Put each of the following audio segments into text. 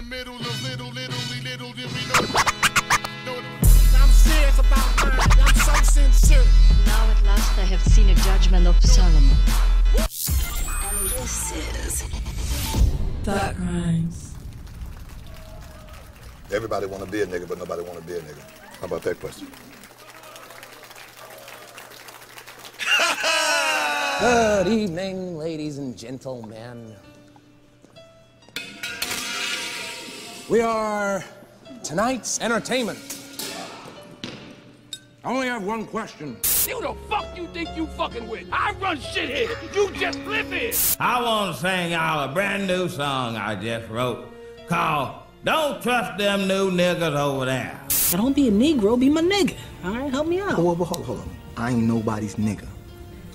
the middle of little did we know. I'm serious about mine. I'm so sincere. Now at last I have seen a judgment of Solomon. And this is Thought Crimes. Everybody want to be a nigga, but nobody want to be a nigga. How about that question? Good evening, ladies and gentlemen. We are tonight's entertainment. I only have one question. Who the fuck you think you fucking with? I run shit here. You just live here. I want to sing y'all a brand new song I just wrote called Don't Trust Them New Niggas Over There. Don't be a Negro, be my nigga. All right, help me out. Hold on. I ain't nobody's nigga.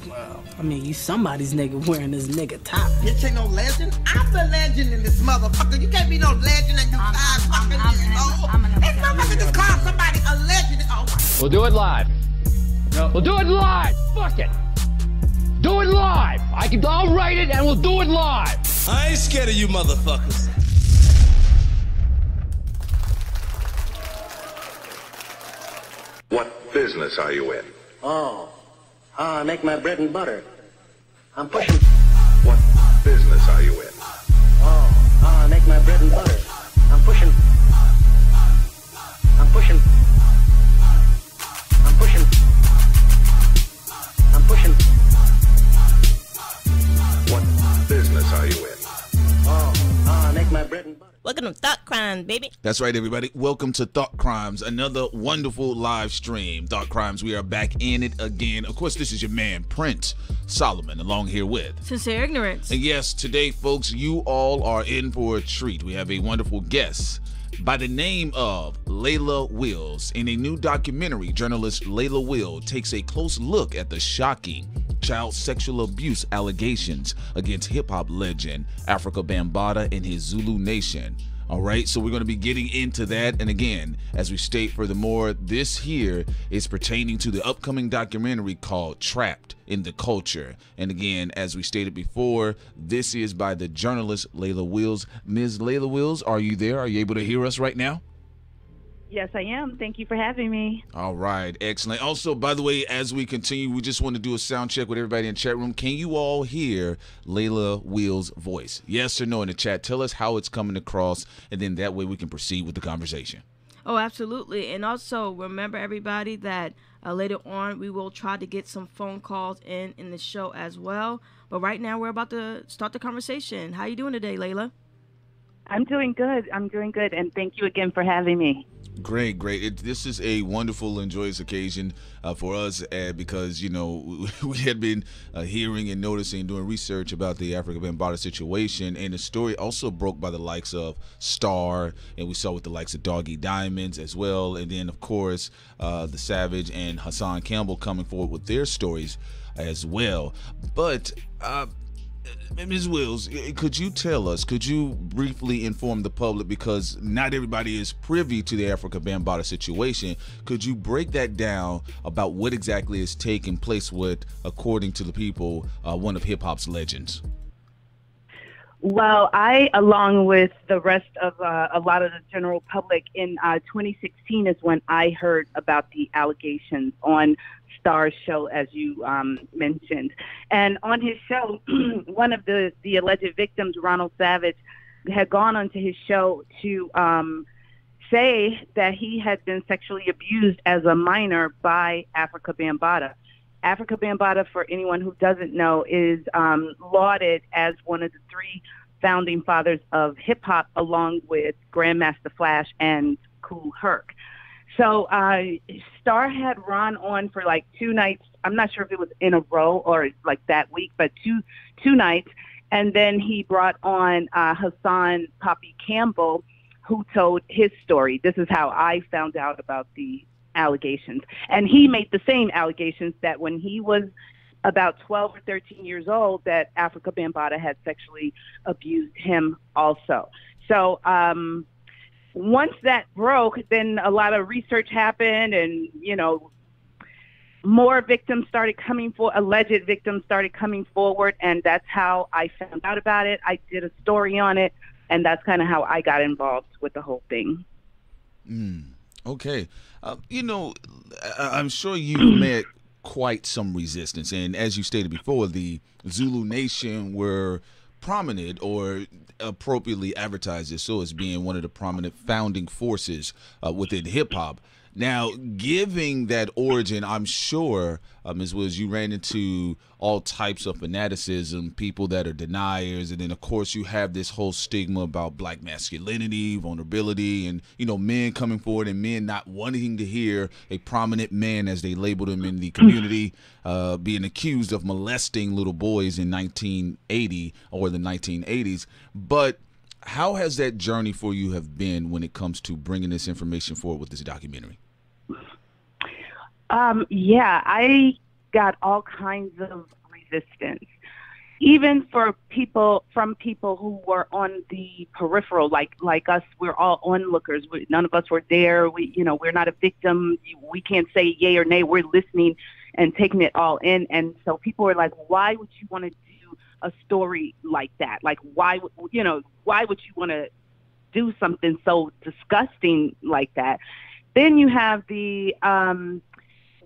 Well, I mean, you somebody's nigga wearing this nigga top. Bitch ain't no legend. I'm the legend in this motherfucker. You can't be no legend and you 5 fucking years old. This motherfucker just called somebody a legend. Oh my. We'll do it live. No. We'll do it live. Fuck it. Do it live. I'll write it and we'll do it live. I ain't scared of you motherfuckers. What business are you in? I make my bread and butter. I'm pushing. What business are you in? I make my bread and butter. I'm pushing. I'm pushing. I'm pushing. I'm pushing. What business are you in? I make my bread and butter. Welcome to Thought Crimes, baby. That's right, everybody. Welcome to Thought Crimes, another wonderful live stream. Thought Crimes, we are back in it again. Of course, this is your man, Prince Solomon, along here with Sincere Ignorance. And yes, today, folks, you all are in for a treat. We have a wonderful guest by the name of Leila Wills. In a new documentary, journalist Leila Wills takes a close look at the shocking child sexual abuse allegations against hip-hop legend Afrika Bambaataa and his Zulu Nation. All right, so we're going to be getting into that. And again, as we state furthermore, this here is pertaining to the upcoming documentary called Trapped in the Culture. And again, as we stated before, this is by the journalist Leila Wills. Ms. Leila Wills, are you there? Are you able to hear us right now? Yes, I am. Thank you for having me. All right, excellent. Also, by the way, as we continue, we just want to do a sound check with everybody in the chat room. Can you all hear Leila Wills' voice? Yes or no in the chat. Tell us how it's coming across, and then that way we can proceed with the conversation. Oh, absolutely. And also, remember, everybody, that later on we will try to get some phone calls in the show as well. But right now, we're about to start the conversation. How you doing today, Leila? I'm doing good. And thank you again for having me. Great. This is a wonderful and joyous occasion for us because, you know, we had been hearing and noticing, doing research about the Afrika Bambaataa situation, and the story also broke by the likes of Star, and we saw with the likes of Doggy Diamonds as well, and then, of course, The Savage and Hassan Campbell coming forward with their stories as well. But Ms. Wills, could you briefly inform the public, because not everybody is privy to the Afrika Bambaataa situation, could you break that down about what exactly is taking place with, according to the people, one of hip-hop's legends? Well, I, along with the rest of a lot of the general public, in 2016 is when I heard about the allegations on Star's show, as you mentioned. And on his show, one of the alleged victims, Ronald Savage, had gone onto his show to say that he had been sexually abused as a minor by Afrika Bambaataa. Afrika Bambaataa, for anyone who doesn't know, is lauded as one of the 3 founding fathers of hip-hop, along with Grandmaster Flash and Kool Herc. So Star had Ron on for like 2 nights. I'm not sure if it was in a row or like that week, but two nights. And then he brought on Hassan Poppy Campbell, who told his story. This is how I found out about the allegations. And he made the same allegations that when he was about 12 or 13 years old, that Afrika Bambaataa had sexually abused him also. So once that broke, then a lot of research happened, and, you know, more victims started coming alleged victims started coming forward, and that's how I found out about it. I did a story on it And that's kind of how I got involved with the whole thing. Okay. You know, I'm sure you've met quite some resistance. And as you stated before, the Zulu Nation were prominent, or appropriately advertised as so, as being one of the prominent founding forces within hip-hop. Now, giving that origin, I'm sure, Ms. Wills, you ran into all types of fanaticism, people that are deniers, and then, of course, you have this whole stigma about black masculinity, vulnerability, and, you know, men coming forward and men not wanting to hear a prominent man, as they labeled him in the community, being accused of molesting little boys in 1980 or the 1980s. But how has that journey for you have been when it comes to bringing this information forward with this documentary? Yeah, I got all kinds of resistance, even from people who were on the peripheral, like us. We're all onlookers. None of us were there. We're not a victim. We can't say yay or nay. We're listening and taking it all in. And so people were like, why would you want to do a story like that? Like, why would you want to do something so disgusting like that? Then you have the,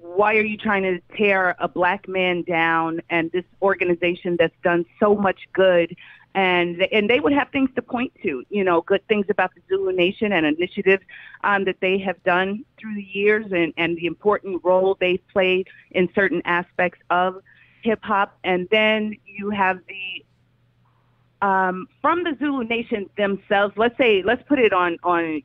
why are you trying to tear a black man down, and this organization that's done so much good? And they would have things to point to, good things about the Zulu Nation and initiatives that they have done through the years, and the important role they've played in certain aspects of hip hop. And then you have the from the Zulu Nation themselves. Let's put it on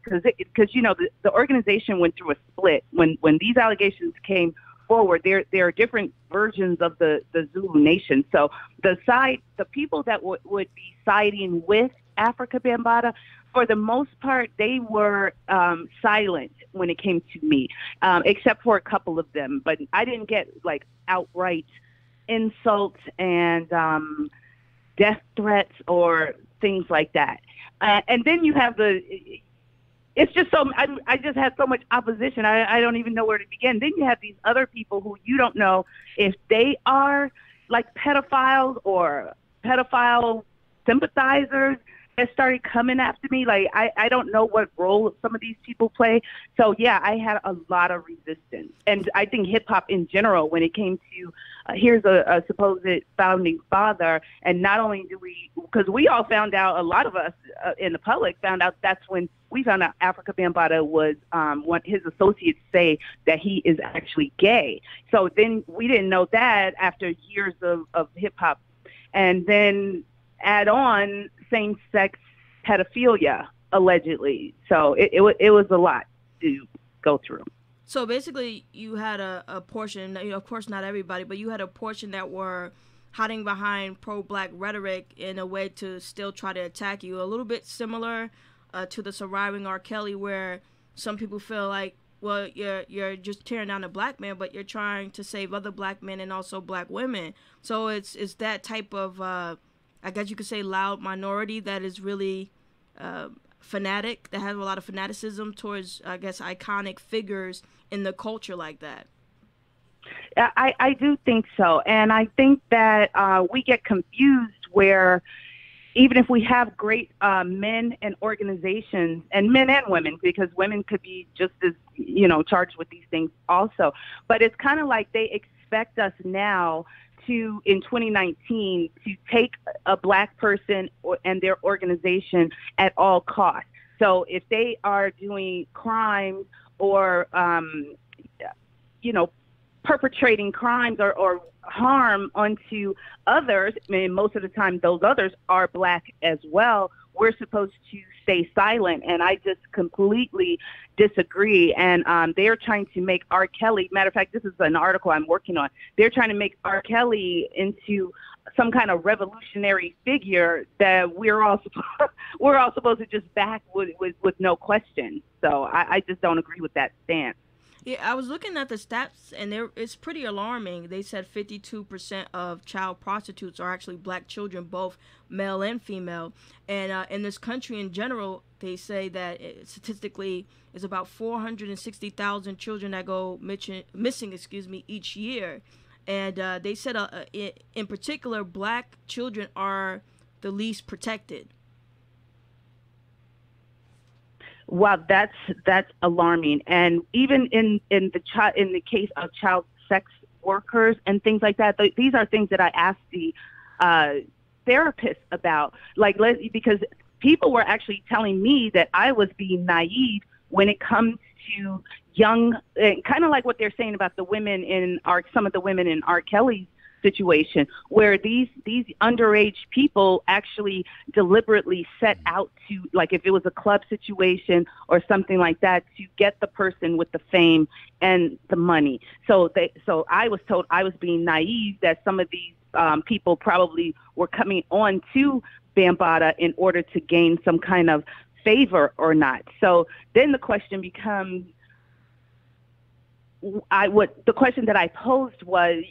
because the organization went through a split when these allegations came forward. There are different versions of the Zulu Nation. So the people that would be siding with Afrika Bambaataa, for the most part, they were silent when it came to me, except for a couple of them. But I didn't get like outright insults and death threats or things like that. And then you have it's just I just had so much opposition. I don't even know where to begin. Then you have these other people who you don't know if they are like pedophiles or pedophile sympathizers that started coming after me. Like, I don't know what role some of these people play. So yeah, I had a lot of resistance. And I think hip hop in general, when it came to, here's a supposed founding father, and not only do because we all found out, a lot of us in the public found out, that's when we found out Afrika Bambaataa was, what his associates say that he is actually gay. So then we didn't know that after years of hip hop. And then add on same-sex pedophilia, allegedly. So it was a lot to go through. So basically, you had a portion, of course not everybody, but you had a portion that were hiding behind pro-black rhetoric in a way to still try to attack you. A little bit similar to the surviving R. Kelly, where some people feel like, well, you're just tearing down a black man, but you're trying to save other black men and also black women. So it's that type of, I guess you could say, loud minority that is really fanatic, that has a lot of fanaticism towards, I guess, iconic figures in the culture like that. I do think so. And I think that we get confused where even if we have great men and organizations, and men and women, because women could be just as, charged with these things also. But it's kind of like they expect us now to, in 2019, to take a black person and their organization at all costs. So if they are doing crimes or, perpetrating crimes or harm onto others, I mean, most of the time those others are black as well, we're supposed to stay silent. And I just completely disagree. And they're trying to make R. Kelly, matter of fact, this is an article I'm working on, they're trying to make R. Kelly into some kind of revolutionary figure that we're all supposed to just back with no question. So I just don't agree with that stance. Yeah, I was looking at the stats, and it's pretty alarming. They said 52% of child prostitutes are actually black children, both male and female. And in this country in general, they say that statistically it's about 460,000 children that go missing each year. And they said in particular, black children are the least protected. Wow, that's alarming. And even in the case of child sex workers and things like that, these are things that I asked the therapists about, because people were actually telling me that I was being naive when it comes to young, kind of like what they're saying about the women in some of the women in R. Kelly's situation, where these underage people actually deliberately set out to, like if it was a club situation or something like that, to get the person with the fame and the money. So I was told I was being naive, that some of these people probably were coming on to Bambaataa in order to gain some kind of favor or not. So then the question becomes, the question that I posed was,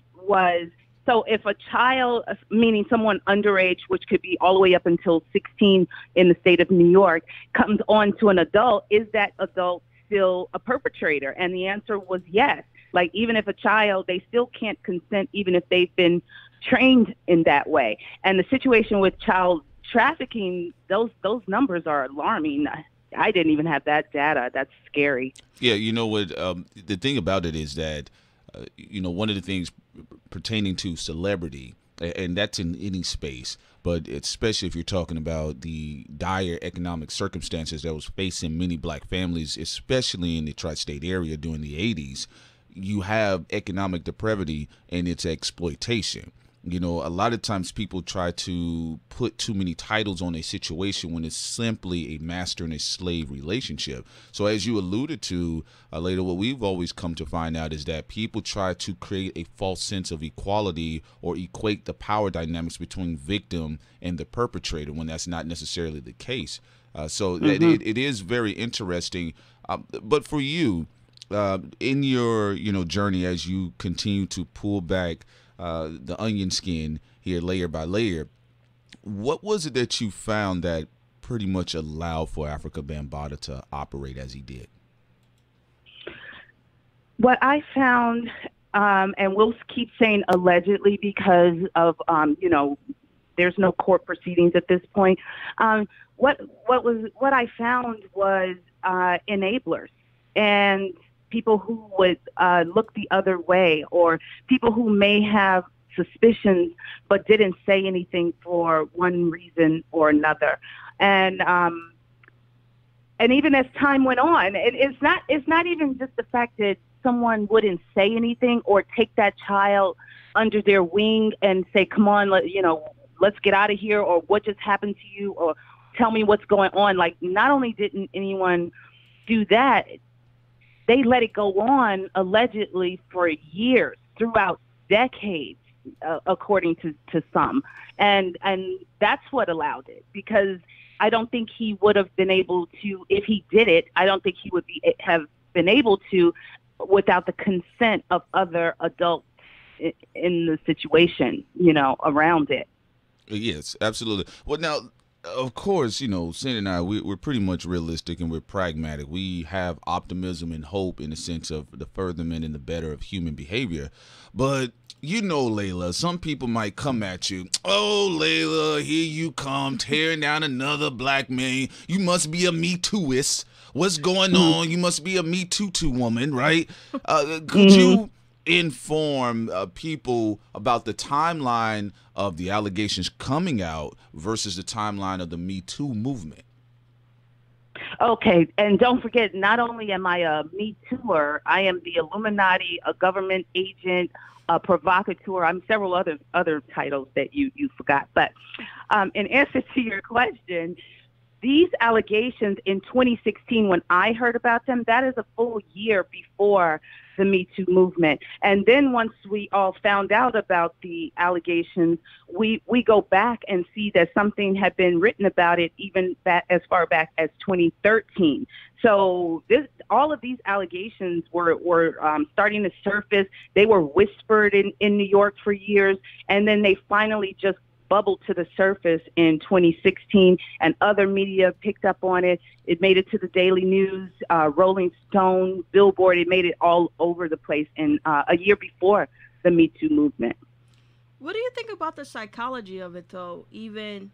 so if a child, meaning someone underage, which could be all the way up until 16 in the state of New York, comes on to an adult, is that adult still a perpetrator? And the answer was yes. Like, even if a child, they still can't consent, even if they've been trained in that way. And the situation with child trafficking, those numbers are alarming. I didn't even have that data. That's scary. Yeah, you know what? The thing about it is that, one of the things pertaining to celebrity, and that's in any space, but especially if you're talking about the dire economic circumstances that was facing many black families, especially in the tri-state area during the 80s, you have economic depravity and its exploitation. A lot of times people try to put too many titles on a situation when it's simply a master and a slave relationship. So as you alluded to, Leila, what we've always come to find out is that people try to create a false sense of equality or equate the power dynamics between victim and the perpetrator when that's not necessarily the case. It is very interesting. But for you, in your journey as you continue to pull back the onion skin here layer by layer, what was it that you found that pretty much allowed for Afrika Bambaataa to operate as he did? What I found, and we'll keep saying allegedly because of, there's no court proceedings at this point. What I found was enablers and people who would look the other way, or people who may have suspicions but didn't say anything for one reason or another. And even as time went on, it's not even just the fact that someone wouldn't say anything or take that child under their wing and say, come on, let's get out of here, or what just happened to you, or tell me what's going on. Like, not only didn't anyone do that, they let it go on allegedly for years, throughout decades, according to some. And that's what allowed it, because I don't think he would have been able to, if he did it, I don't think he would have been able to without the consent of other adults in the situation, around it. Yes, absolutely. Well, now, of course, Sin and I, we're pretty much realistic and we're pragmatic. We have optimism and hope in the sense of the furtherment and the better of human behavior. But, Leila, some people might come at you. Oh, Leila, here you come, tearing down another black man. You must be a Me Tooist. What's going on? You must be a Me Too woman, right? Could you inform people about the timeline of the allegations coming out versus the timeline of the Me Too movement? Okay, and don't forget, not only am I a Me Tooer, I am the Illuminati, a government agent, a provocateur. I'm several other titles that you forgot. But in answer to your question, these allegations in 2016, when I heard about them, that is a full year before the Me Too movement. And then once we all found out about the allegations, we go back and see that something had been written about it even as far back as 2013. So all of these allegations were starting to surface. They were whispered in New York for years, and then they finally just bubbled to the surface in 2016, and other media picked up on it. It made it to the Daily News, Rolling Stone, Billboard. It made it all over the place in a year before the Me Too movement. What do you think about the psychology of it, though? Even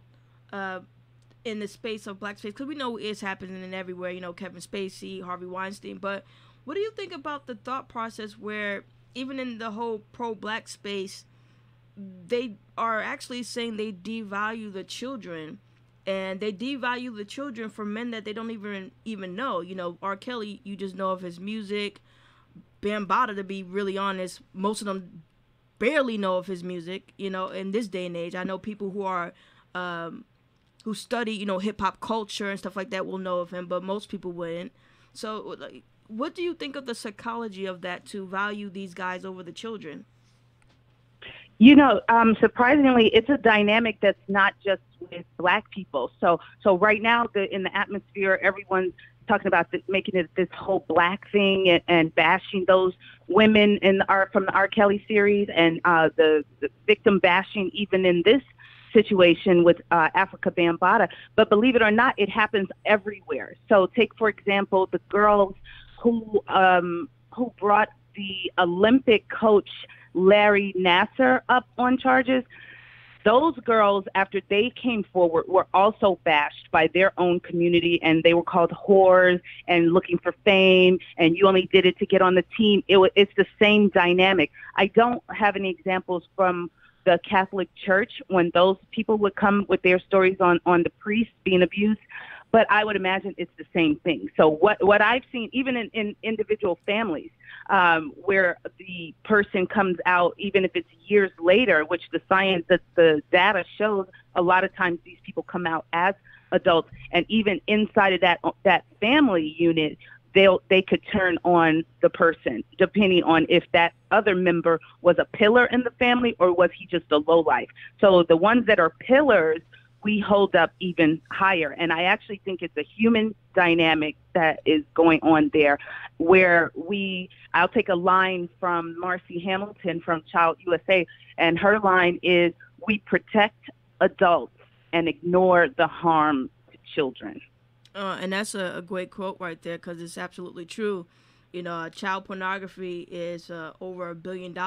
in the space of black space, because we know it's happening in everywhere, Kevin Spacey, Harvey Weinstein, but what do you think about the thought process where even in the whole pro-black space, they are actually saying they devalue the children, and they devalue the children for men that they don't even know. R. Kelly, you just know of his music. Bambaataa, to be really honest, most of them barely know of his music, in this day and age. I know people who are who study, hip-hop culture and stuff like that will know of him, but most people wouldn't. So, what do you think of the psychology of that, to value these guys over the children? Surprisingly, it's a dynamic that's not just with black people. So right now, in the atmosphere, everyone's talking about making it this whole black thing and bashing those women from the R. Kelly series, and the victim bashing even in this situation with Afrika Bambaataa. But believe it or not, it happens everywhere. So take, for example, the girls who brought the Olympic coach Larry Nassar up on charges. Those girls, after they came forward, were also bashed by their own community, and they were called whores and looking for fame, and you only did it to get on the team. It's the same dynamic. I don't have any examples from the Catholic Church when those people would come with their stories on the priests being abused, but I would imagine it's the same thing. So what I've seen, even in individual families, where the person comes out, even if it's years later, which the data shows, a lot of times these people come out as adults, and even inside of that family unit, they could turn on the person, depending on if that other member was a pillar in the family or was he just a lowlife. So the ones that are pillars, we hold up even higher. And I actually think it's a human dynamic that is going on there, where I'll take a line from Marcy Hamilton from Child USA, and her line is, "We protect adults and ignore the harm to children." And that's a great quote right there, because it's absolutely true. Child pornography is over $1 billion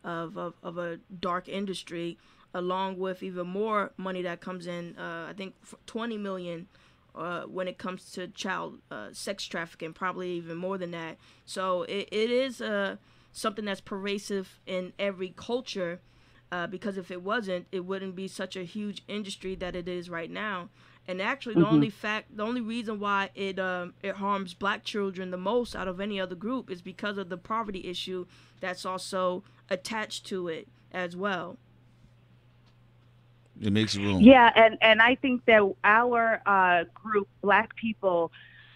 of a dark industry, along with even more money that comes in. I think 20 million when it comes to child sex trafficking, probably even more than that. So it is something that's pervasive in every culture, because if it wasn't, it wouldn't be such a huge industry that it is right now. And actually, the only reason why it harms black children the most out of any other group is because of the poverty issue that's also attached to it as well. It makes room. Yeah, and I think that our group, black people,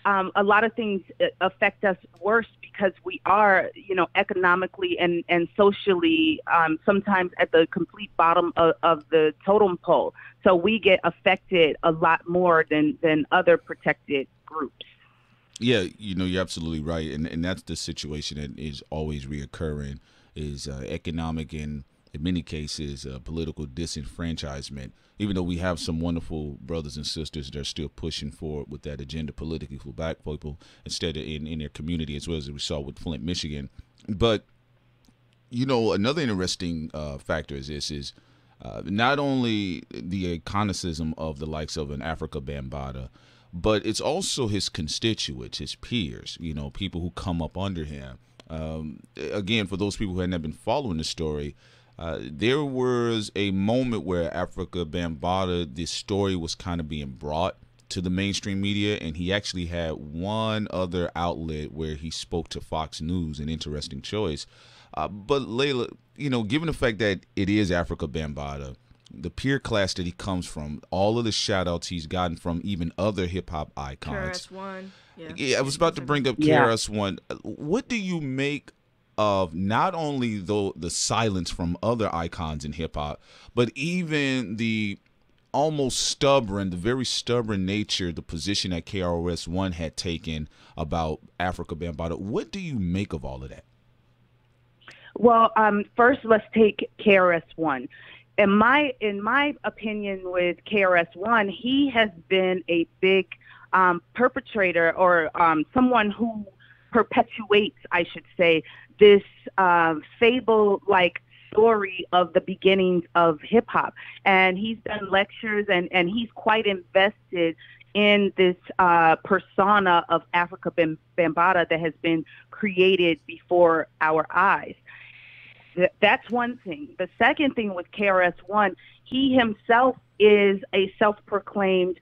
a lot of things affect us worse because we are, economically and socially sometimes at the complete bottom of the totem pole. So we get affected a lot more than other protected groups. Yeah, you're absolutely right. And that's the situation that is always reoccurring, is economic and, in many cases, political disenfranchisement. Even though we have some wonderful brothers and sisters that are still pushing forward with that agenda politically for black people, instead of in their community, as well as we saw with Flint, Michigan. But, another interesting factor is this, is not only the iconicism of the likes of an Afrika Bambaataa, but it's also his constituents, his peers, people who come up under him. Again, for those people who had not been following the story, there was a moment where Afrika Bambaataa, this story was kind of being brought to the mainstream media, and he actually had one other outlet where he spoke to Fox News, an interesting choice. But Leila, given the fact that it is Afrika Bambaataa, the peer class that he comes from, all of the shout outs he's gotten from even other hip hop icons. KRS-One. Yeah, I was about to bring up KRS-One. What do you make of not only the silence from other icons in hip hop, but even the very stubborn nature, the position that KRS-One had taken about Afrika Bambaataa? What do you make of all of that? Well, first let's take KRS-One. In my opinion, with KRS-One, he has been a big perpetrator, or someone who perpetuates, I should say, this fable-like story of the beginnings of hip hop. And he's done lectures and he's quite invested in this persona of Afrika Bambaataa that has been created before our eyes. That's one thing. The second thing with KRS-One, he himself is a self-proclaimed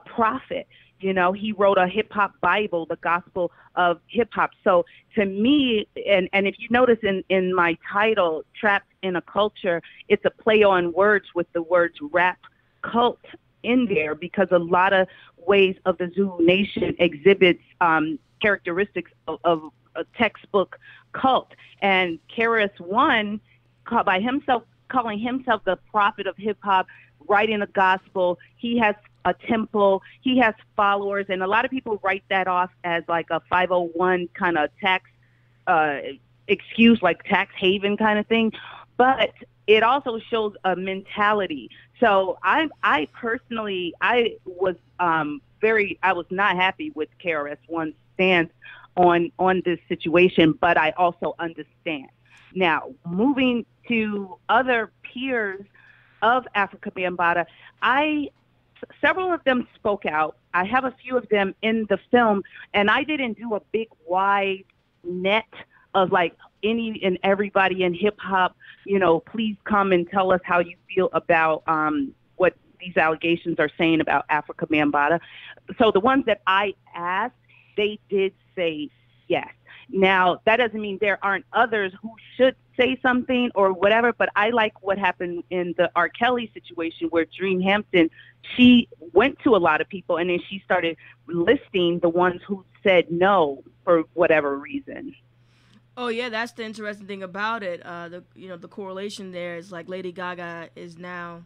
prophet. You know, he wrote a hip hop Bible, the gospel of hip hop. So to me, and if you notice in my title, Trapped in a Culture, it's a play on words with the words rap cult in there, because a lot of ways of the Zulu Nation exhibits characteristics of a textbook cult. And KRS-One, by himself, calling himself the prophet of hip hop, writing a gospel, he has a temple, he has followers, and a lot of people write that off as like a 501 kind of tax excuse, like tax haven kind of thing. But it also shows a mentality. So I personally, I was not happy with KRS-One's stance on this situation, but I also understand. Now, moving to other peers of Afrika Bambaataa, several of them spoke out. I have a few of them in the film, and I didn't do a big wide net of like any and everybody in hip hop, you know, please come and tell us how you feel about what these allegations are saying about Afrika Bambaataa. So the ones that I asked, they did say yes. Now, that doesn't mean there aren't others who should say something or whatever, but I like what happened in the R. Kelly situation where Dream Hampton, she went to a lot of people and then she started listing the ones who said no for whatever reason. Oh yeah, that's the interesting thing about it. The correlation there is like Lady Gaga is now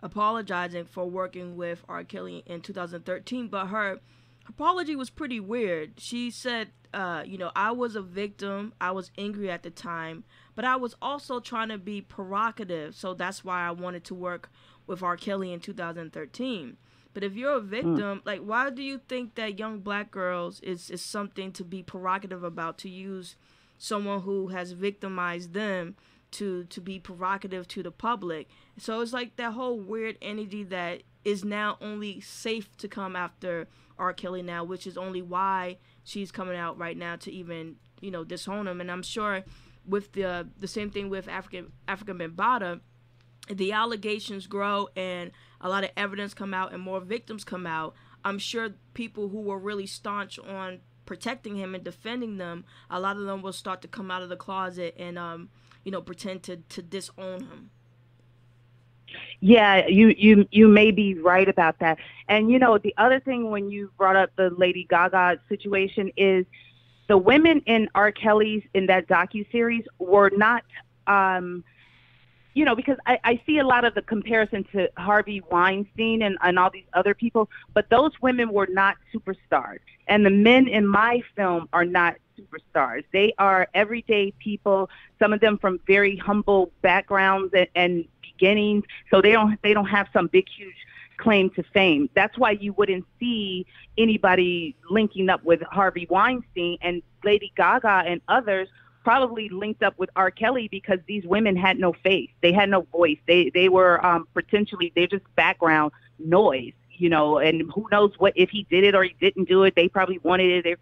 apologizing for working with R. Kelly in 2013, but her apology was pretty weird. She said, I was a victim. I was angry at the time, but I was also trying to be provocative. So that's why I wanted to work with R. Kelly in 2013. But if you're a victim, like, why do you think that young black girls is something to be provocative about, to use someone who has victimized them to be provocative to the public? So it's like that whole weird entity that is now only safe to come after R. Kelly now, which is only why she's coming out right now to even, disown him. And I'm sure with the same thing with Afrika Bambaataa, the allegations grow and a lot of evidence come out and more victims come out. I'm sure people who were really staunch on protecting him and defending them, a lot of them will start to come out of the closet and, pretend to disown him. Yeah, you may be right about that. And, the other thing when you brought up the Lady Gaga situation is the women in R. Kelly's, in that docuseries, were not, because I see a lot of the comparison to Harvey Weinstein and all these other people, but those women were not superstars. And the men in my film are not superstars. They are everyday people, some of them from very humble backgrounds and beginnings, so they don't have some big huge claim to fame. That's why you wouldn't see anybody linking up with Harvey Weinstein, and Lady Gaga and others probably linked up with R. Kelly because these women had no face, they had no voice, they were potentially, they're just background noise, and who knows what, if he did it or he didn't do it, they probably wanted it,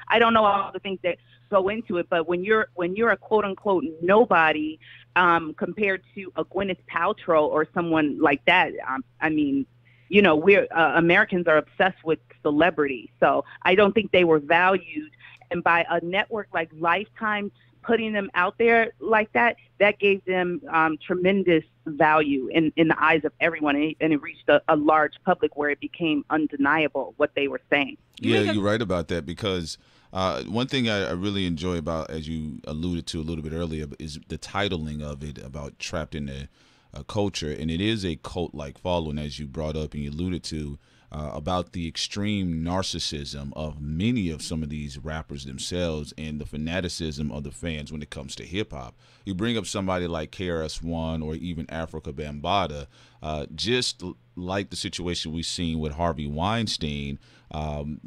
I don't know all the things that go into it, but when you're a quote unquote nobody compared to a Gwyneth Paltrow or someone like that, we're Americans are obsessed with celebrity, so I don't think they were valued. And by a network like Lifetime putting them out there like that, that gave them tremendous value in the eyes of everyone, and it reached a large public where it became undeniable what they were saying. Yeah, you're right about that, because one thing I really enjoy about, as you alluded to a little bit earlier, is the titling of it, about Trapped in a Culture, and it is a cult-like following, as you brought up and you alluded to. about the extreme narcissism of many of some of these rappers themselves and the fanaticism of the fans when it comes to hip hop. You bring up somebody like KRS-One or even Afrika Bambaataa, just like the situation we've seen with Harvey Weinstein.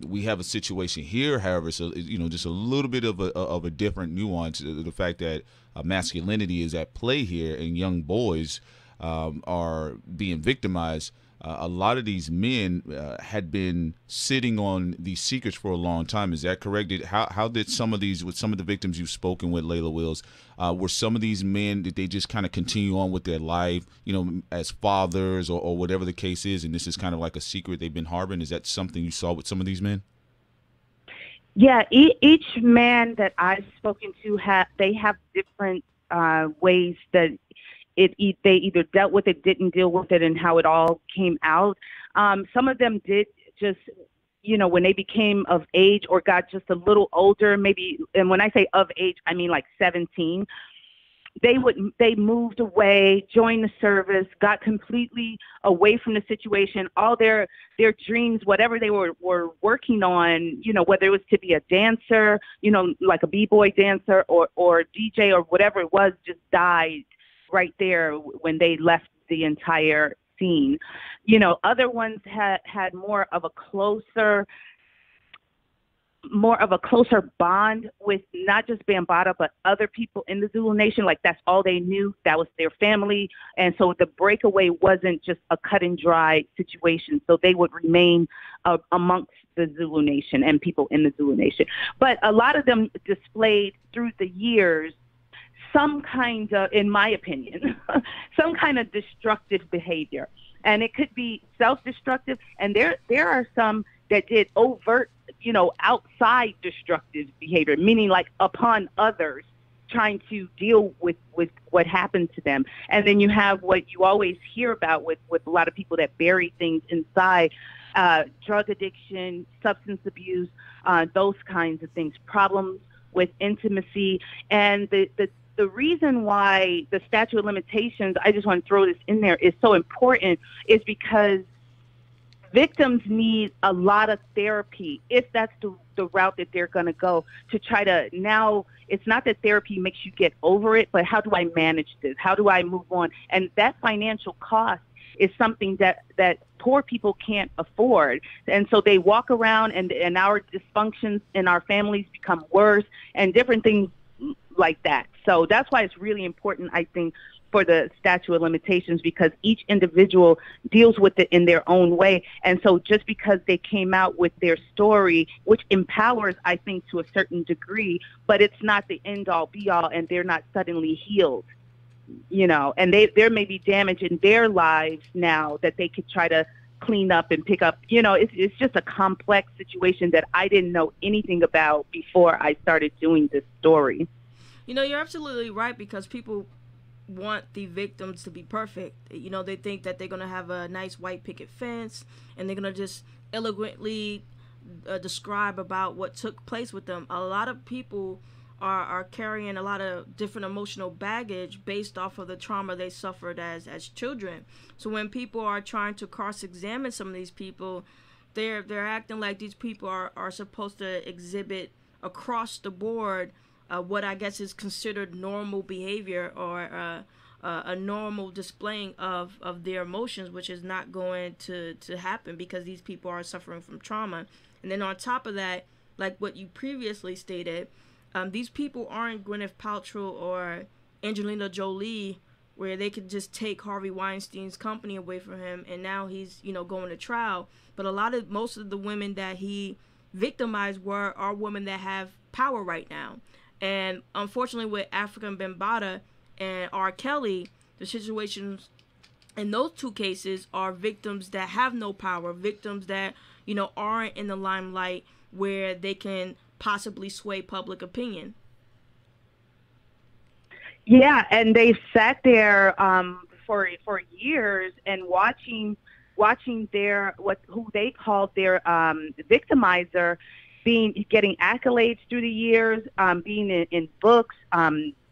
We have a situation here, however, so just a little bit of a different nuance. The fact that masculinity is at play here, and young boys are being victimized. A lot of these men had been sitting on these secrets for a long time. Is that correct? How did some of these, with some of the victims you've spoken with, Leila Wills, were some of these men, did they just kind of continue on with their life, as fathers or whatever the case is, and this is kind of like a secret they've been harboring? Is that something you saw with some of these men? Yeah, each man that I've spoken to, they have different ways that they either dealt with it, didn't deal with it, and how it all came out. Some of them did just, when they became of age or got just a little older, maybe, and when I say of age, I mean like 17, they moved away, joined the service, got completely away from the situation. All their dreams, whatever they were working on, whether it was to be a dancer, like a b-boy dancer or DJ or whatever it was, just died right there when they left the entire scene. Other ones had more of a closer bond with not just Bambaataa, but other people in the Zulu Nation. Like, that's all they knew. That was their family. And so the breakaway wasn't just a cut and dry situation. So they would remain amongst the Zulu Nation and people in the Zulu Nation. But a lot of them displayed through the years some kind of, in my opinion, some kind of destructive behavior. And it could be self-destructive. And there are some that did overt, outside destructive behavior, meaning like upon others, trying to deal with what happened to them. And then you have what you always hear about with a lot of people that bury things inside, drug addiction, substance abuse, those kinds of things, problems with intimacy. And the reason why the statute of limitations, I just want to throw this in there, is so important is because victims need a lot of therapy, if that's the route that they're going to go, to try to, now it's not that therapy makes you get over it, but how do I manage this? How do I move on? And that financial cost is something that poor people can't afford. And so they walk around and our dysfunctions in our families become worse and different things like that. So that's why it's really important, I think, for the statute of limitations, because each individual deals with it in their own way. And so just because they came out with their story, which empowers, I think, to a certain degree, but it's not the end all be all, and they're not suddenly healed, and there may be damage in their lives now that they could try to clean up and pick up. It's just a complex situation that I didn't know anything about before I started doing this story. You're absolutely right, because people want the victims to be perfect. They think that they're going to have a nice white picket fence and they're going to just eloquently describe about what took place with them. A lot of people are carrying a lot of different emotional baggage based off of the trauma they suffered as children. So when people are trying to cross-examine some of these people, they're acting like these people are supposed to exhibit across the board what I guess is considered normal behavior or a normal displaying of their emotions, which is not going to happen because these people are suffering from trauma. And then on top of that, like what you previously stated, these people aren't Gwyneth Paltrow or Angelina Jolie, where they could just take Harvey Weinstein's company away from him and now he's going to trial. But most of the women that he victimized are women that have power right now. And unfortunately, with Afrika Bambaataa and R. Kelly, the situations in those two cases are victims that have no power, victims that, aren't in the limelight where they can possibly sway public opinion. Yeah, and they sat there for years and watching who they called their getting accolades through the years, being in books,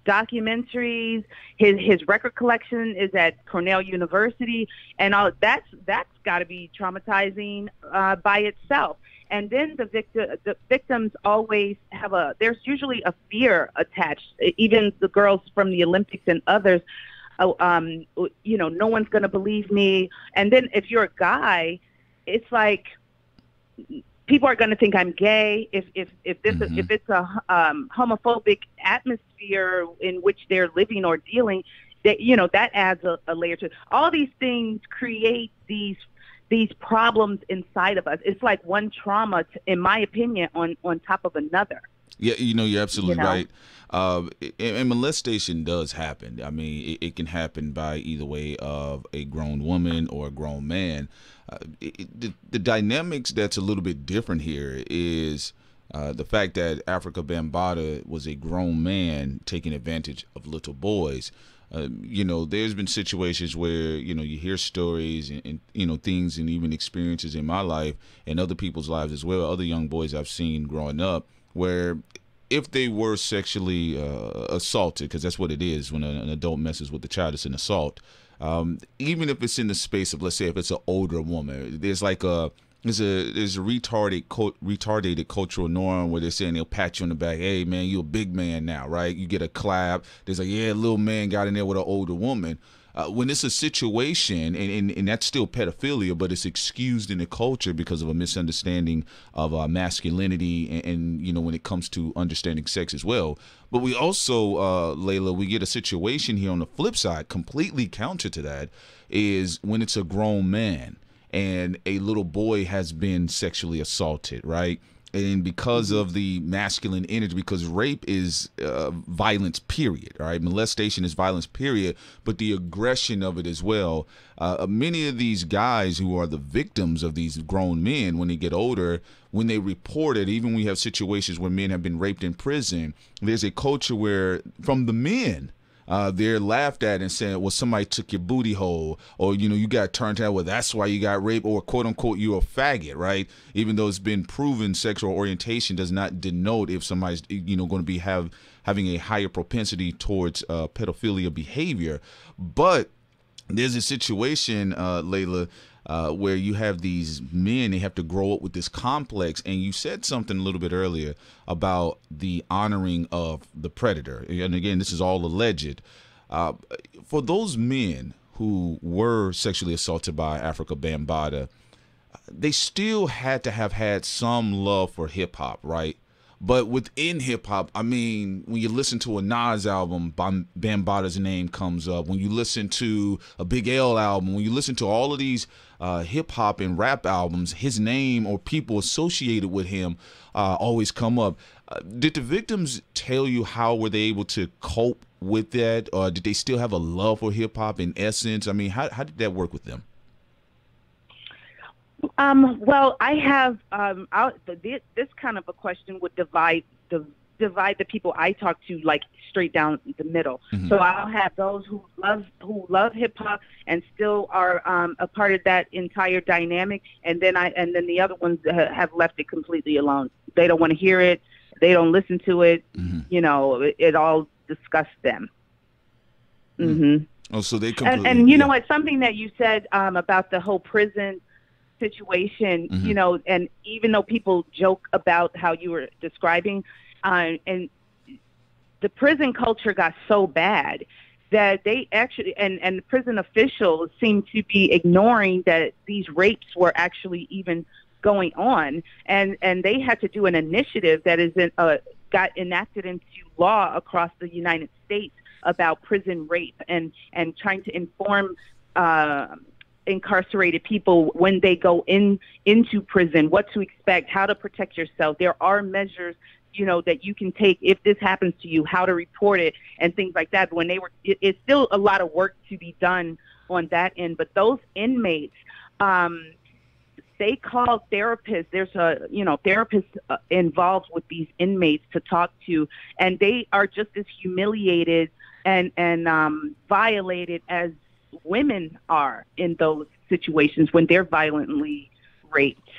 documentaries. His record collection is at Cornell University, and all that's got to be traumatizing by itself. And then the victims always have there's usually a fear attached. Even the girls from the Olympics and others, no one's going to believe me. And then if you're a guy, it's like people are going to think I'm gay. If it's a homophobic atmosphere in which they're living or dealing, that adds a layer to it. All these things create these problems inside of us. It's like one trauma, in my opinion, on top of another. Yeah, you're absolutely right. And molestation does happen. I mean, it can happen by either way of a grown woman or a grown man. The dynamics that's a little bit different here is the fact that Afrika Bambaataa was a grown man taking advantage of little boys. There's been situations where, you hear stories and things and even experiences in my life and other people's lives as well, other young boys I've seen growing up, where if they were sexually assaulted, because that's what it is when an adult messes with a child, it's an assault. Even if it's in the space of, let's say, if it's an older woman, there's like there's a retarded cultural norm where they're saying they'll pat you on the back. Hey man, you're a big man now, right? You get a clap. There's like, yeah, little man got in there with an older woman. When it's a situation, and that's still pedophilia, but it's excused in the culture because of a misunderstanding of masculinity and when it comes to understanding sex as well. But we also, Leila, we get a situation here on the flip side, completely counter to that, is when it's a grown man and a little boy has been sexually assaulted, right? And because of the masculine energy, because rape is violence, period, all right? Molestation is violence, period, but the aggression of it as well. Many of these guys who are the victims of these grown men, when they get older, when they report it, even when we have situations where men have been raped in prison, there's a culture where, from the men, they're laughed at and saying, well, somebody took your booty hole, or, you got turned out, well, that's why you got raped, or quote unquote, you're a faggot, right? Even though it's been proven sexual orientation does not denote if somebody's, going to be having a higher propensity towards pedophilia behavior. But there's a situation, Leila, where you have these men, they have to grow up with this complex. And you said something a little bit earlier about the honoring of the predator. And again, this is all alleged. For those men who were sexually assaulted by Afrika Bambaataa, they still had to have had some love for hip hop, right? But within hip hop, I mean, when you listen to a Nas album, Bambaata's name comes up. When you listen to a Big L album, when you listen to all of these hip hop and rap albums, his name or people associated with him always come up. Did the victims tell you how were they able to cope with that? Or did they still have a love for hip hop in essence? I mean, how did that work with them? Well, I have this kind of a question would divide the people I talk to like straight down the middle. Mm-hmm. So I'll have those who love hip hop and still are a part of that entire dynamic, and then the other ones have left it completely alone. They don't want to hear it. They don't listen to it. Mm-hmm. It all disgusts them. Mm-hmm. Oh, so they completely. And you know what? Something that you said about the whole prison situation, mm-hmm. And even though people joke about how you were describing, and the prison culture got so bad that they actually, and prison officials seem to be ignoring that these rapes were actually even going on, and they had to do an initiative that got enacted into law across the United States about prison rape and trying to inform incarcerated people when they go into prison, what to expect, how to protect yourself. There are measures, that you can take if this happens to you, how to report it and things like that. But it's still a lot of work to be done on that end. But those inmates, they call therapists. There's therapists involved with these inmates to talk to, and they are just as humiliated and violated as women are in those situations when they're violently raped.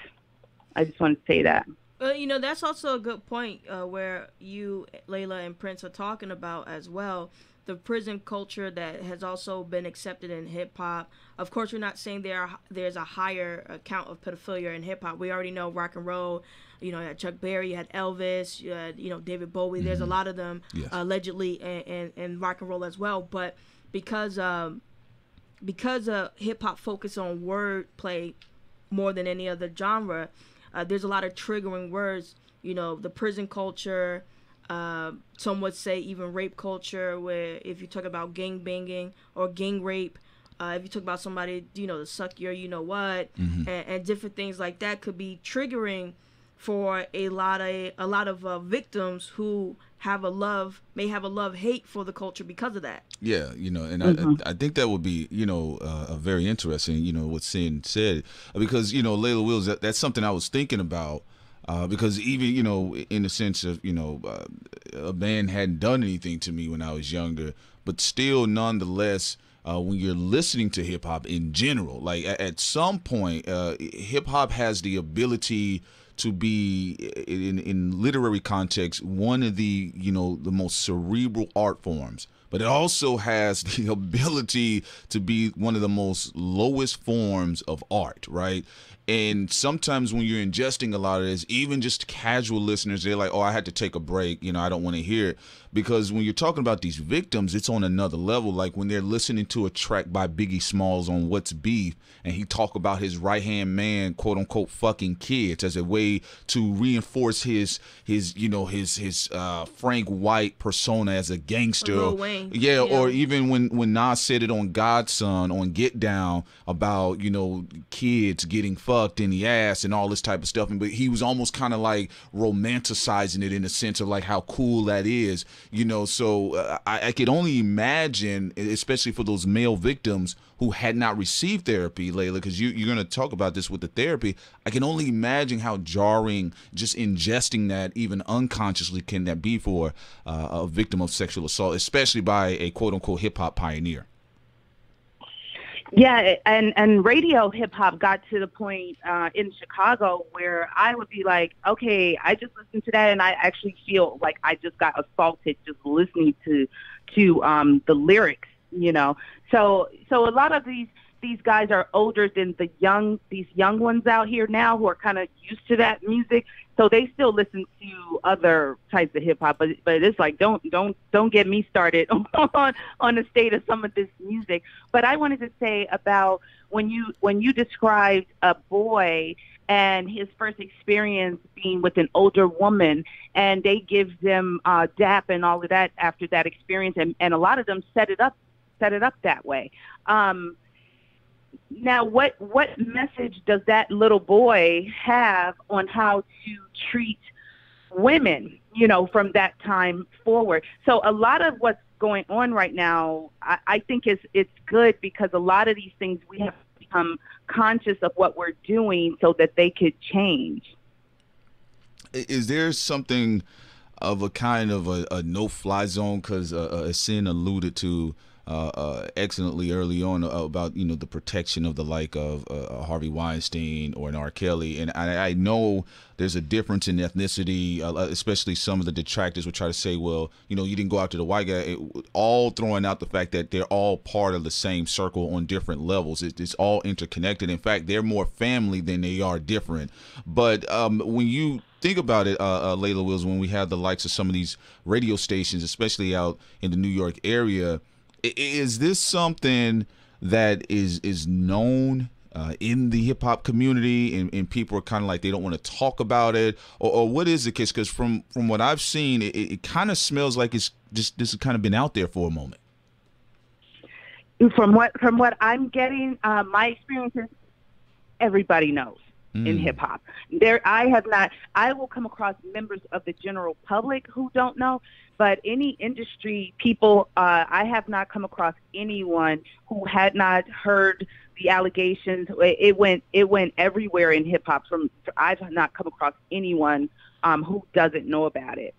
I just want to say that. You know, that's also a good point where you, Leila, and Prince are talking about as well. The prison culture that has also been accepted in hip hop. Of course, we're not saying there's a higher count of pedophilia in hip hop. We already know rock and roll. You know, you had Chuck Berry, you had Elvis, you had, you know, David Bowie. There's a lot of them allegedly in rock and roll as well. But because hip hop focus on wordplay more than any other genre, there's a lot of triggering words. You know, the prison culture. Some would say even rape culture, where if you talk about gang banging or gang rape, if you talk about somebody, you know, to suck your you know what, and different things like that could be triggering for a lot of victims who may have a love hate for the culture because of that. Yeah, you know, and I think that would be, you know, very interesting, you know, what Sin said, because, you know, Leila Wills, that's something I was thinking about. Because even, you know, in the sense of, you know, a man hadn't done anything to me when I was younger, but still, nonetheless, when you're listening to hip hop in general, like at some point, hip hop has the ability to be, in literary context, one of the, you know, the most cerebral art forms. But it also has the ability to be one of the most lowest forms of art, right? And sometimes when you're ingesting a lot of this, even just casual listeners, they're like, oh, I had to take a break. You know, I don't want to hear it. Because when you're talking about these victims, it's on another level. Like when they're listening to a track by Biggie Smalls on What's Beef, and he talk about his right-hand man, quote unquote, fucking kids as a way to reinforce his Frank White persona as a gangster. Lil Wayne. Yeah, or even when Nas said it on Godson on Get Down about, you know, kids getting fucked in the ass and all this type of stuff. But he was almost kind of like romanticizing it in a sense of like how cool that is. You know, so I could only imagine, especially for those male victims who had not received therapy, Leila, because you're going to talk about this with the therapy. I can only imagine how jarring just ingesting that, even unconsciously, can that be for a victim of sexual assault, especially by a quote-unquote hip-hop pioneer. Yeah, and radio hip hop got to the point in Chicago where I would be like, okay, I just listened to that and I actually feel like I just got assaulted just listening to the lyrics, you know. So a lot of these guys are older than these young ones out here now who are kind of used to that music. So they still listen to other types of hip hop, but it's like don't get me started on the state of some of this music. But I wanted to say about when you described a boy and his first experience being with an older woman, and they give them DAP and all of that after that experience, and a lot of them set it up that way. Now, what message does that little boy have on how to treat women, you know, from that time forward? So a lot of what's going on right now, I think it's good, because a lot of these things we have to become conscious of what we're doing so that they could change. Is there something of a kind of a no-fly zone? Because Sin alluded to excellently early on about, you know, the protection of the like of Harvey Weinstein or an R. Kelly, and I know there's a difference in ethnicity, especially some of the detractors would try to say, well, you know, you didn't go after the white guy, all throwing out the fact that they're all part of the same circle on different levels. It's all interconnected. In fact, they're more family than they are different. But when you think about it, Leila Wills, when we have the likes of some of these radio stations, especially out in the New York area, is this something that is known in the hip hop community, and people are kind of like they don't want to talk about it, or what is the case? Because from what I've seen, it kind of smells like it's just this has kind of been out there for a moment. From what I'm getting, my experiences, everybody knows in hip hop. I will come across members of the general public who don't know, but any industry people, I have not come across anyone who had not heard the allegations. It went everywhere in hip hop. I've not come across anyone who doesn't know about it.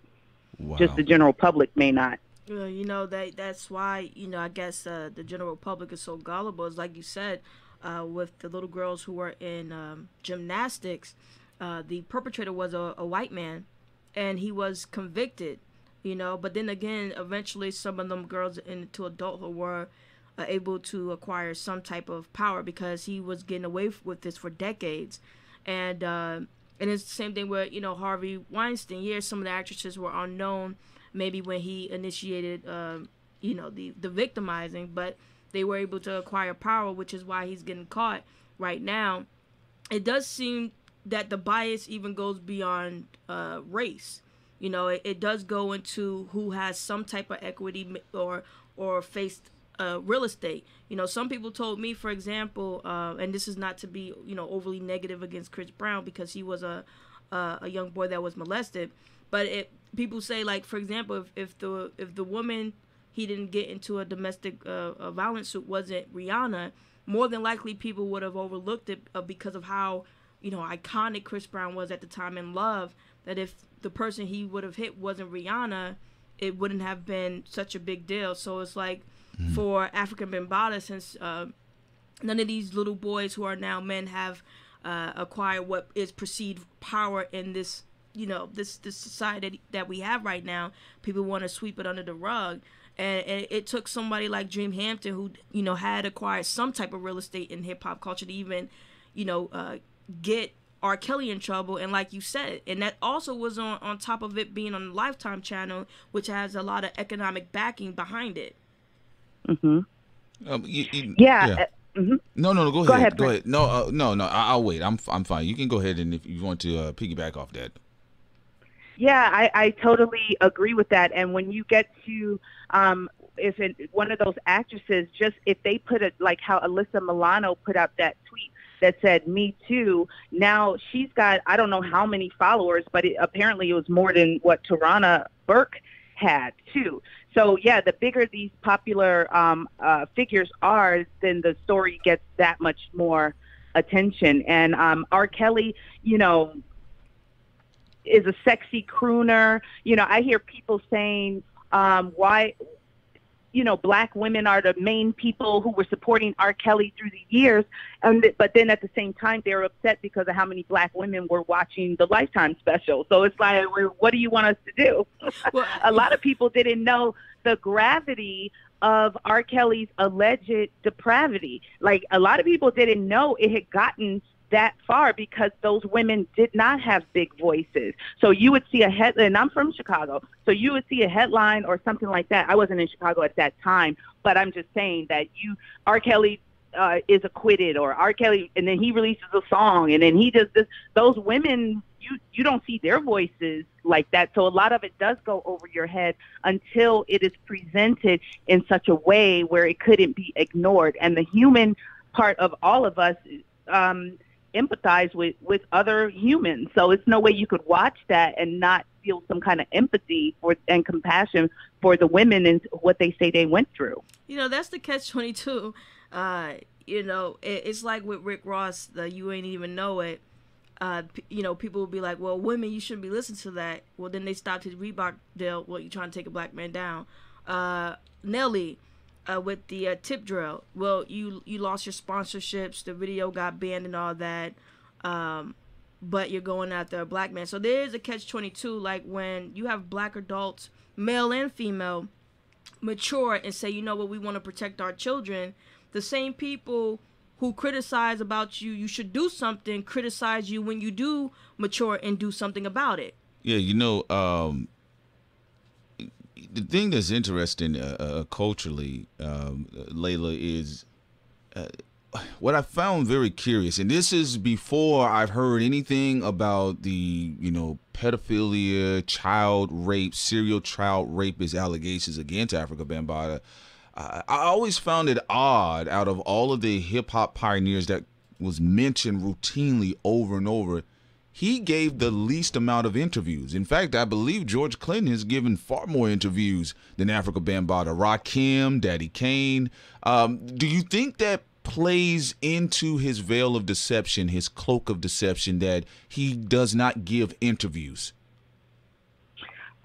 Wow. Just the general public may not. You know, that's why, you know, I guess the general public is so gullible. It's like you said, with the little girls who were in gymnastics, the perpetrator was a white man, and he was convicted, you know. But then again, eventually some of them girls into adulthood were able to acquire some type of power because he was getting away with this for decades. And it's the same thing with, you know, Harvey Weinstein. Yes, some of the actresses were unknown maybe when he initiated, you know, the victimizing, but they were able to acquire power, which is why he's getting caught right now. It does seem that the bias even goes beyond race. You know, it does go into who has some type of equity or faced real estate. You know, some people told me, for example, and this is not to be, you know, overly negative against Chris Brown because he was a young boy that was molested, but people say, like, for example, if the woman he didn't get into a domestic violence suit wasn't Rihanna, more than likely people would have overlooked it because of how, you know, iconic Chris Brown was at the time in Love, that if the person he would have hit wasn't Rihanna, it wouldn't have been such a big deal. So it's like, for Afrika Bambaataa, since none of these little boys who are now men have acquired what is perceived power in this, you know, this society that we have right now, people want to sweep it under the rug. And it took somebody like Dream Hampton, who, you know, had acquired some type of real estate in hip-hop culture to even, you know, get R. Kelly in trouble. And like you said, and that also was on top of it being on the Lifetime channel, which has a lot of economic backing behind it. Mm-hmm. No, go ahead. Go ahead. No, I'll wait. I'm fine. You can go ahead, and if you want to piggyback off that. Yeah, I totally agree with that. And when you get to one of those actresses, just if they put it like how Alyssa Milano put out that tweet that said "Me Too," now she's got, I don't know how many followers, but apparently it was more than what Tarana Burke had too. So yeah, the bigger these popular figures are, then the story gets that much more attention. And R. Kelly, you know, is a sexy crooner. You know, I hear people saying why, you know, black women are the main people who were supporting R. Kelly through the years, but then at the same time they're upset because of how many black women were watching the Lifetime special. So it's like, what do you want us to do? Well, a lot of people didn't know the gravity of R. Kelly's alleged depravity. Like, a lot of people didn't know it had gotten that far because those women did not have big voices. So you would see a headline, and I'm from Chicago, so you would see a headline or something like that. I wasn't in Chicago at that time, but I'm just saying that R. Kelly is acquitted, or R. Kelly, and then he releases a song, and then he does this. Those women, you don't see their voices like that. So a lot of it does go over your head until it is presented in such a way where it couldn't be ignored. And the human part of all of us empathize with other humans. So it's no way you could watch that and not feel some kind of empathy and compassion for the women and what they say they went through. You know, that's the catch-22. You know, it's like with Rick Ross, the You Ain't Even Know It. You know, people will be like, well, women, you shouldn't be listening to that. Well, then they stopped his Reebok deal. Well, you're trying to take a black man down. Nelly, with the tip drill. Well, you lost your sponsorships. The video got banned and all that. But you're going after a black man. So there is a catch-22. Like when you have black adults, male and female, mature and say, you know what, we want to protect our children. The same people who criticize about you should do something, criticize you when you do mature and do something about it. Yeah, you know, the thing that's interesting culturally, Leila, is what I found very curious, and this is before I've heard anything about the, you know, pedophilia, child rape, serial child rapist allegations against Afrika Bambaataa. I always found it odd, out of all of the hip-hop pioneers that was mentioned routinely over and over, he gave the least amount of interviews. In fact, I believe George Clinton has given far more interviews than Afrika Bambaataa. Rakim, Daddy Kane. Do you think that plays into his veil of deception, his cloak of deception, that he does not give interviews?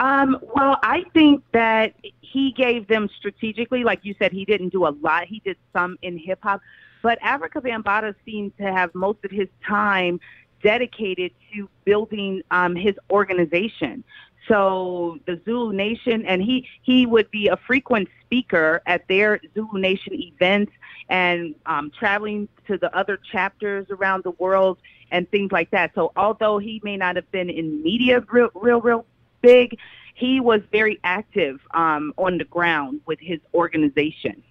Well, I think that he gave them strategically. Like you said, he didn't do a lot. He did some in hip hop, but Afrika Bambaataa seemed to have most of his time dedicated to building his organization. So the Zulu Nation, and he would be a frequent speaker at their Zulu Nation events and traveling to the other chapters around the world and things like that. So although he may not have been in media real big, he was very active on the ground with his organization.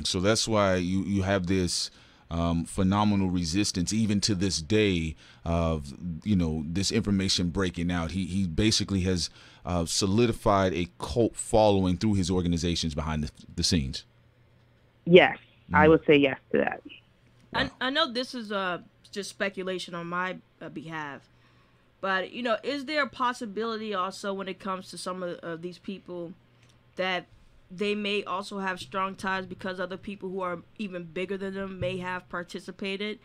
So that's why you have this phenomenal resistance even to this day of, this information breaking out. He basically has solidified a cult following through his organizations behind the scenes. Yes, I would say yes to that. Wow. I know this is just speculation on my behalf, but is there a possibility also when it comes to some of these people that they may also have strong ties because other people who are even bigger than them may have participated?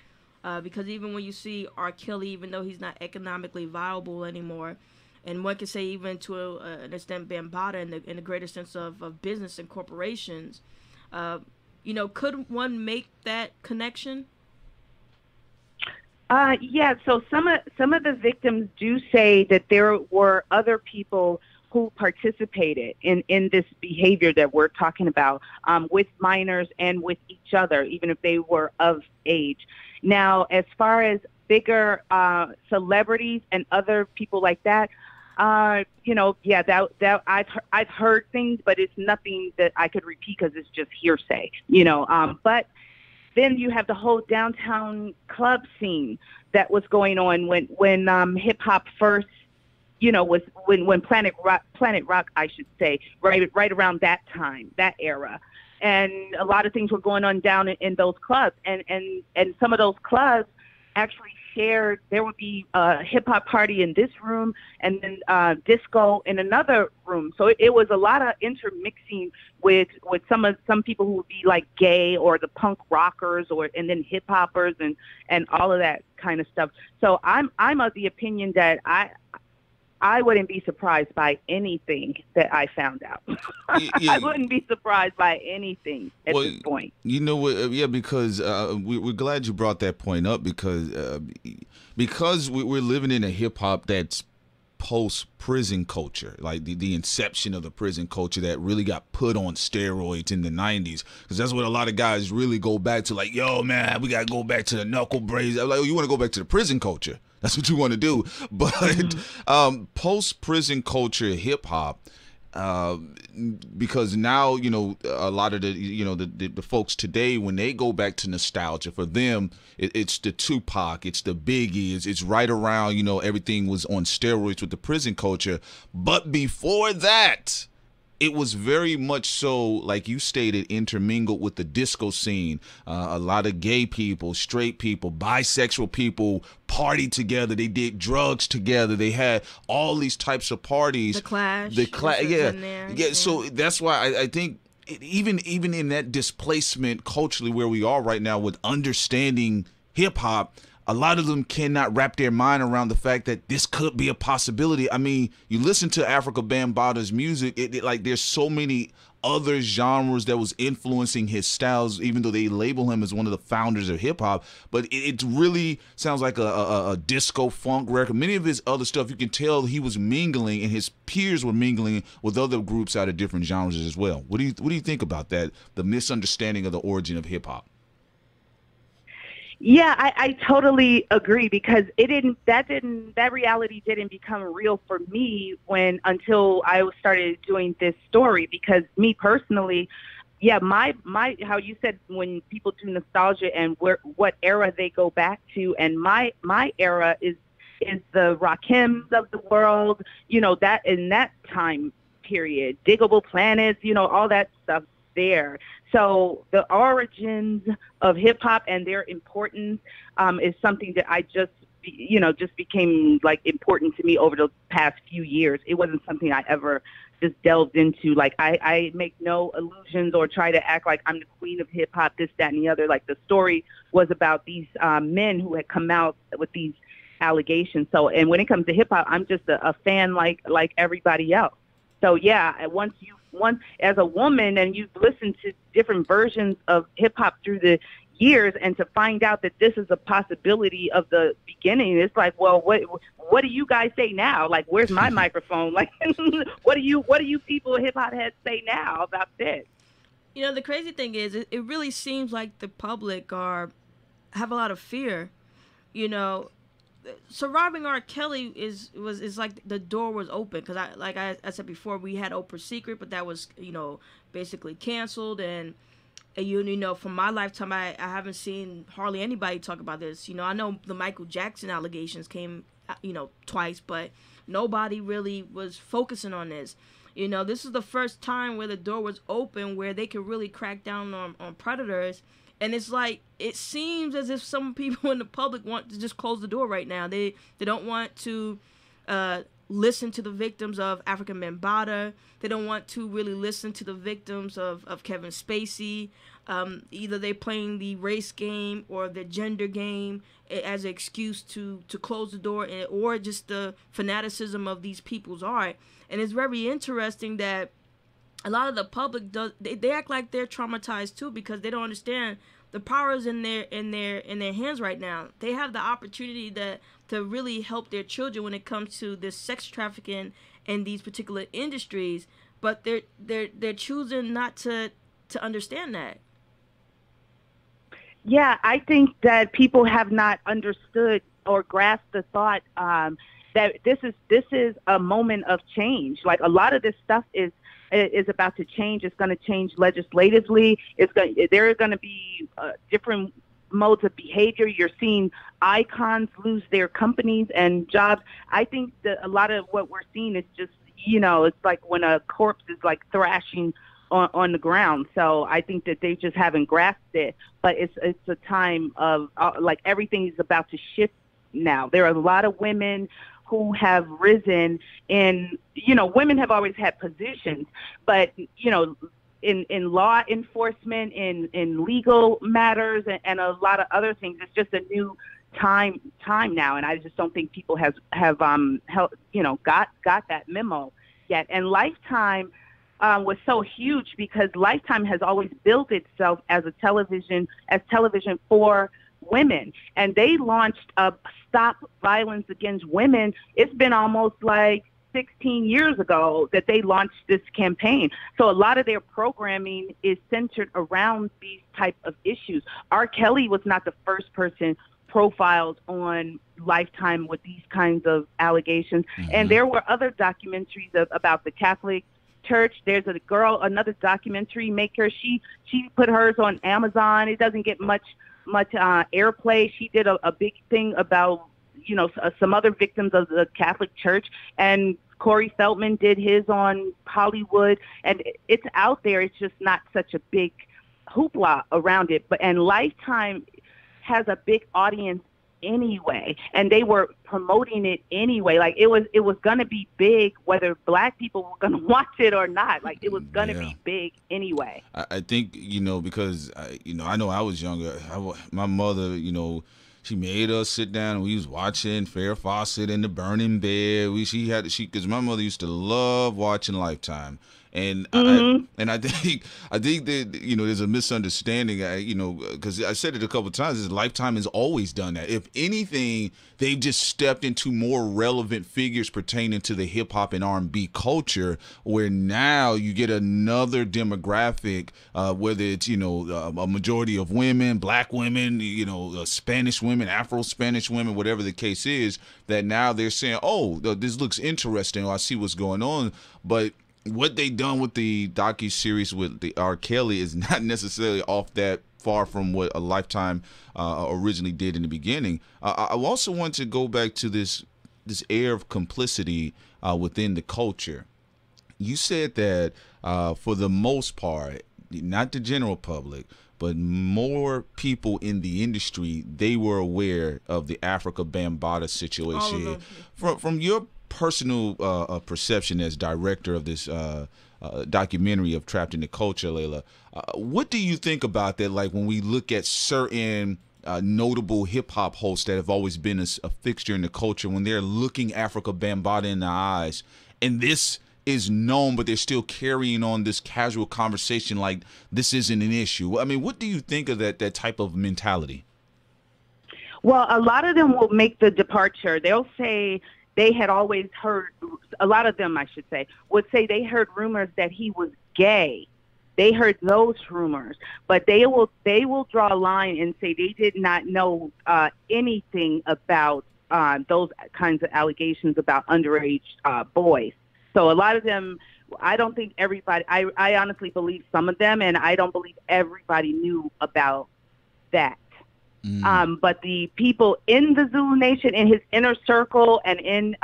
Because even when you see R. Kelly, even though he's not economically viable anymore, and one can say even to an extent Bambaataa in the greater sense of business and corporations, could one make that connection? Yeah, so some of the victims do say that there were other people who participated in this behavior that we're talking about with minors and with each other, even if they were of age. Now, as far as bigger celebrities and other people like that, that I've heard things, but it's nothing that I could repeat because it's just hearsay, But then you have the whole downtown club scene that was going on when hip hop first, was when Planet Rock, I should say, right around that time, that era. And a lot of things were going on down in those clubs. And some of those clubs actually shared, there would be a hip hop party in this room and then disco in another room. So it was a lot of intermixing with some people who would be like gay or the punk rockers and then hip hoppers and all of that kind of stuff. So I'm of the opinion that I wouldn't be surprised by anything that I found out. I wouldn't be surprised by anything at this point. You know what? Yeah, because we're glad you brought that point up because we're living in a hip hop that's post-prison culture, like the inception of the prison culture that really got put on steroids in the 90s, because that's what a lot of guys really go back to, like, yo, man, we got to go back to the knuckle braids. I'm like, oh, you want to go back to the prison culture? That's what you want to do. But post-prison culture hip-hop, because now, a lot of the folks today, when they go back to nostalgia, for them, it's the Tupac, it's the Biggie, it's right around, everything was on steroids with the prison culture. But before that, it was very much so, like you stated, intermingled with the disco scene. A lot of gay people, straight people, bisexual people partied together. They did drugs together. They had all these types of parties. The Clash. Yeah. So that's why I think even in that displacement culturally where we are right now with understanding hip hop, a lot of them cannot wrap their mind around the fact that this could be a possibility. I mean, you listen to Afrika Bambaataa's music, like there's so many other genres that was influencing his styles, even though they label him as one of the founders of hip hop. But it really sounds like a disco funk record. Many of his other stuff, you can tell he was mingling, and his peers were mingling with other groups out of different genres as well. What do you think about that? The misunderstanding of the origin of hip hop. Yeah, I totally agree, because that reality didn't become real for me until I started doing this story. Because me personally, yeah, my how you said when people do nostalgia and what era they go back to, and my era is the Rakims of the world, that in that time period, Diggable Planets, all that stuff there. So the origins of hip hop and their importance is something that I just became like important to me over the past few years. It wasn't something I ever just delved into. Like I make no illusions or try to act like I'm the queen of hip hop, this, that, and the other. Like the story was about these men who had come out with these allegations. So, and when it comes to hip hop, I'm just a fan like everybody else. So yeah, once as a woman and you've listened to different versions of hip hop through the years, and to find out that this is a possibility of the beginning, it's like, well, what do you guys say now? Like, where's my microphone? Like, what do you people, hip hop heads, say now about this? You know, the crazy thing is, it really seems like the public have a lot of fear. You know, surviving R. Kelly is like the door was open, because I said before, we had Oprah's Secret, but that was, you know, basically canceled. And you know, from my lifetime, I haven't seen hardly anybody talk about this. You know, I know the Michael Jackson allegations came, you know, twice, but nobody really was focusing on this. You know, this is the first time where the door was open, where they could really crack down on predators. And it's like, it seems as if some people in the public want to just close the door right now. They don't want to listen to the victims of Afrika Bambaataa. They don't want to really listen to the victims of Kevin Spacey. Either they're playing the race game or the gender game as an excuse to close the door, or just the fanaticism of these people's art. And it's very interesting that a lot of the public they act like they're traumatized too, because they don't understand the power is in their hands right now. They have the opportunity to really help their children when it comes to this sex trafficking and these particular industries, but they're choosing not to understand that. Yeah, I think that people have not understood or grasped the thought that this is a moment of change. Like, a lot of this stuff is about to change. It's going to change legislatively. There are going to be different modes of behavior. You're seeing icons lose their companies and jobs. I think that a lot of what we're seeing is just, you know, it's like when a corpse is like thrashing on the ground. So I think that they just haven't grasped it. But it's a time of like, everything is about to shift now. There are a lot of women who have risen in, you know, women have always had positions, but, you know, in law enforcement, in legal matters, and a lot of other things, it's just a new time now. And I just don't think people have you know, got that memo yet. And Lifetime was so huge because Lifetime has always built itself as television for women, and they launched a Stop Violence Against Women. It's been almost like 16 years ago that they launched this campaign. So a lot of their programming is centered around these type of issues. R. Kelly was not the first person profiled on Lifetime with these kinds of allegations. Mm-hmm. And there were other documentaries about the Catholic Church. There's another documentary maker. She put hers on Amazon. It doesn't get much airplay. She did a big thing about, you know, some other victims of the Catholic Church, and Corey Feldman did his on Hollywood, and it's out there. It's just not such a big hoopla around it. And Lifetime has a big audience anyway, and they were promoting it anyway. Like, it was gonna be big whether black people were gonna watch it or not. Like, it was gonna be big anyway. I think, you know, because I know I was younger. My mother, you know, she made us sit down and we was watching Farrah Fawcett and The Burning Bed. Because my mother used to love watching Lifetime. And I think that, you know, there's a misunderstanding, you know, because I said it a couple of times, is Lifetime has always done that. If anything, they've just stepped into more relevant figures pertaining to the hip hop and R&B culture, where now you get another demographic, whether it's, you know, a majority of women, black women, you know, Spanish women, Afro-Spanish women, whatever the case is, that now they're saying, oh, this looks interesting, or I see what's going on. But what they done with the docu-series with the R. Kelly is not necessarily off that far from what a Lifetime originally did in the beginning. I also want to go back to this air of complicity within the culture. You said that for the most part, not the general public, but more people in the industry, they were aware of the Afrika Bambaataa situation. From your personal perception as director of this documentary of Trapped in the Culture, Leila, what do you think about that? Like, when we look at certain notable hip hop hosts that have always been a fixture in the culture, when they're looking Afrika Bambaataa in the eyes, and this is known, but they're still carrying on this casual conversation like this isn't an issue. I mean, what do you think of that type of mentality? Well, a lot of them will make the departure. They'll say they had always heard, a lot of them, I should say, would say they heard rumors that he was gay. They heard those rumors, but they will draw a line and say they did not know anything about those kinds of allegations about underage boys. So a lot of them, I don't think everybody, I honestly believe some of them, and I don't believe everybody knew about that. But the people in the Zulu Nation, in his inner circle, and in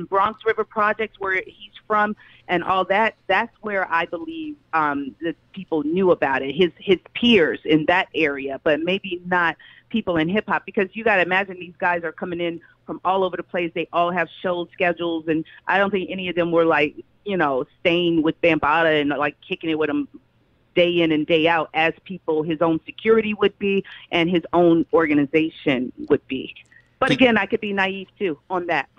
Bronx River Projects, where he's from, and all that, that's where I believe the people knew about it. His peers in that area, but maybe not people in hip hop, because you got to imagine these guys are coming in from all over the place. They all have show schedules, and I don't think any of them were like, staying with Bambaataa and like kicking it with him day in and day out, as people his own security would be and his own organization would be. But again, I could be naive too on that.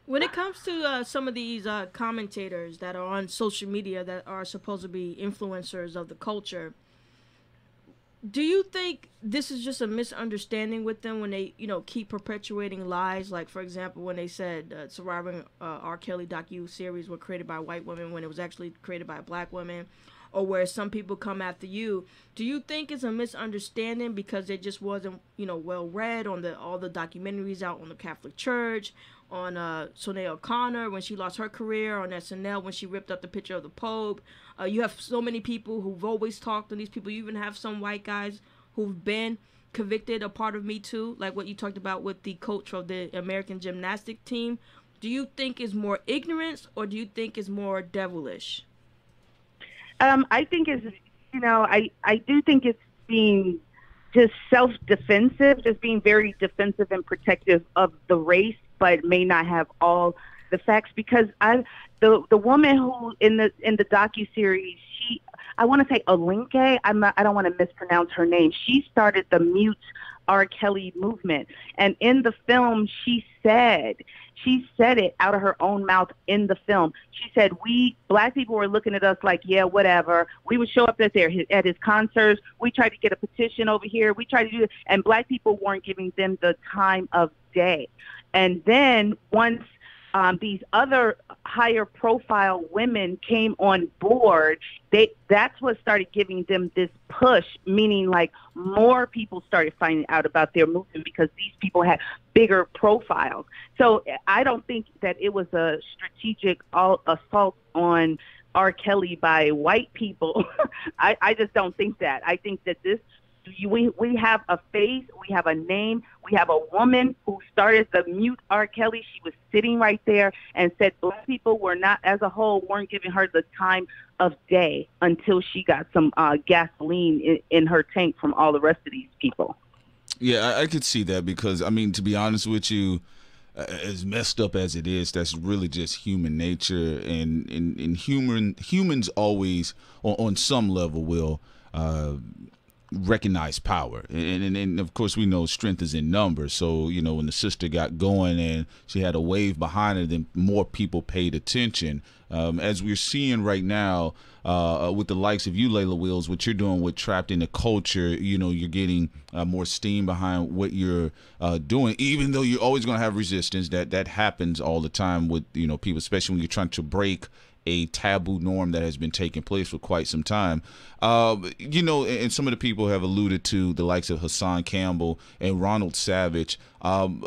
When it comes to some of these commentators that are on social media that are supposed to be influencers of the culture, do you think this is just a misunderstanding with them when they, keep perpetuating lies? Like, for example, when they said surviving R. Kelly docu-series were created by white women when it was actually created by black women, or where some people come after you. Do you think it's a misunderstanding because it just wasn't, well read on all the documentaries out on the Catholic Church, on Sinead O'Connor when she lost her career, on SNL when she ripped up the picture of the Pope? You have so many people who've always talked to these people. You even have some white guys who've been convicted, a part of Me Too, like what you talked about with the coach of the American gymnastic team. Do you think it's more ignorance, or do you think it's more devilish? I think it's, I do think it's being just self-defensive, just being very defensive and protective of the race, but may not have all the facts. Because the woman who in the docuseries, I want to say Olinke, I don't want to mispronounce her name. She started the Mute R. Kelly movement, and in the film, she said it out of her own mouth in the film. She said, we black people were looking at us like, yeah, whatever. We would show up at his concerts. We tried to get a petition over here. We tried to do it, and black people weren't giving them the time of day. And then once these other higher profile women came on board, that's what started giving them this push, meaning like more people started finding out about their movement because these people had bigger profiles. So I don't think that it was a strategic assault on R. Kelly by white people. I just don't think that. I think that we have a face, we have a name, we have a woman who started the Mute R. Kelly. She was sitting right there and said black people were not, as a whole, weren't giving her the time of day until she got some gasoline in her tank from all the rest of these people. Yeah, I could see that because, I mean, to be honest with you, as messed up as it is, that's really just human nature, and humans always, on some level, will recognize power, and of course we know strength is in numbers. So when the sister got going and she had a wave behind her, then more people paid attention. As we're seeing right now with the likes of you, Leila Wills, what you're doing with Trapped in the Culture, you're getting more steam behind what you're doing, even though you're always going to have resistance. That happens all the time with people, especially when you're trying to break a taboo norm that has been taking place for quite some time. And some of the people have alluded to the likes of Hassan Campbell and Ronald Savage.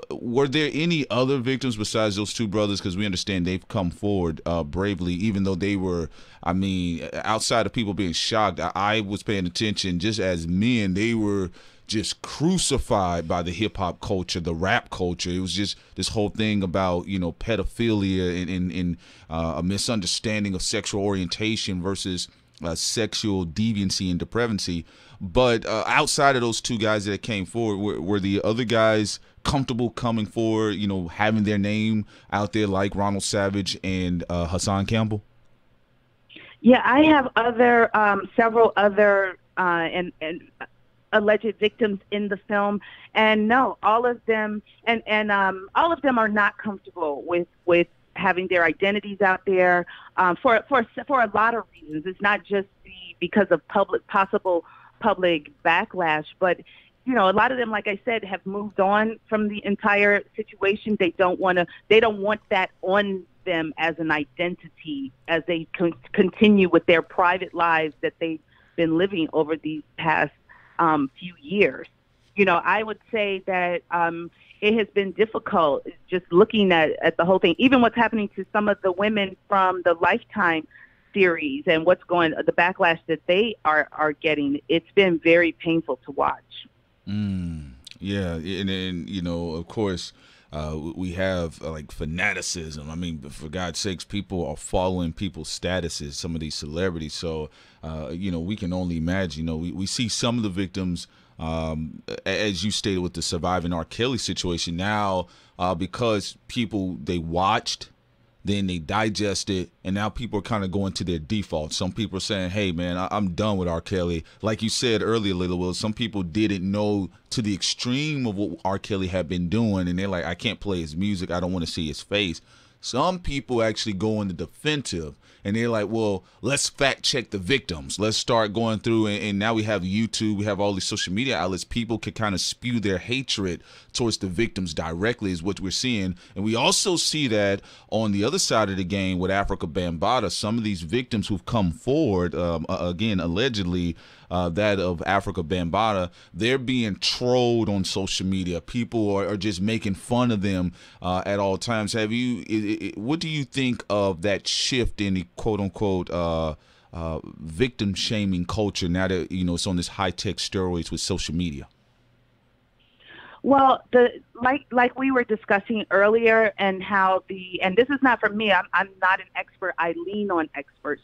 Were there any other victims besides those two brothers? Because we understand they've come forward bravely, even though they were, outside of people being shocked, I was paying attention. Just as men, they were just crucified by the hip hop culture, the rap culture. It was just this whole thing about, pedophilia and a misunderstanding of sexual orientation versus sexual deviancy and depravancy. But outside of those two guys that came forward, were the other guys comfortable coming forward, having their name out there like Ronald Savage and Hassan Campbell? Yeah, I have several other and alleged victims in the film, and no, all of them all of them are not comfortable with having their identities out there for a lot of reasons. It's not just because of possible public backlash, but a lot of them, like I said, have moved on from the entire situation. They don't want that on them as an identity as they continue with their private lives that they've been living over these past few years. I would say that it has been difficult just looking at the whole thing, even what's happening to some of the women from the Lifetime series and the backlash that they are getting. It's been very painful to watch. Yeah, and of course, we have like fanaticism. I mean, for God's sakes, people are following people's statuses, some of these celebrities. So, we can only imagine. We see some of the victims, as you stated with the surviving R. Kelly situation. Now, because they watched, then they digested, and now people are kind of going to their default. Some people are saying, hey, man, I'm done with R. Kelly. Like you said earlier, Leila Wills, some people didn't know to the extreme of what R. Kelly had been doing, and they're like, I can't play his music. I don't want to see his face. Some people actually go in the defensive, and they're like, well, let's fact check the victims. Let's start going through, and now we have YouTube, we have all these social media outlets. People can kind of spew their hatred towards the victims directly is what we're seeing. And we also see that on the other side of the game with Afrika Bambaataa, some of these victims who've come forward, again, allegedly, that of Afrika Bambaataa, they're being trolled on social media. People are just making fun of them at all times. What do you think of that shift in the quote-unquote victim shaming culture now that it's on this high-tech steroids with social media? Well, like we were discussing earlier, and how and this is not from me. I'm not an expert. I lean on experts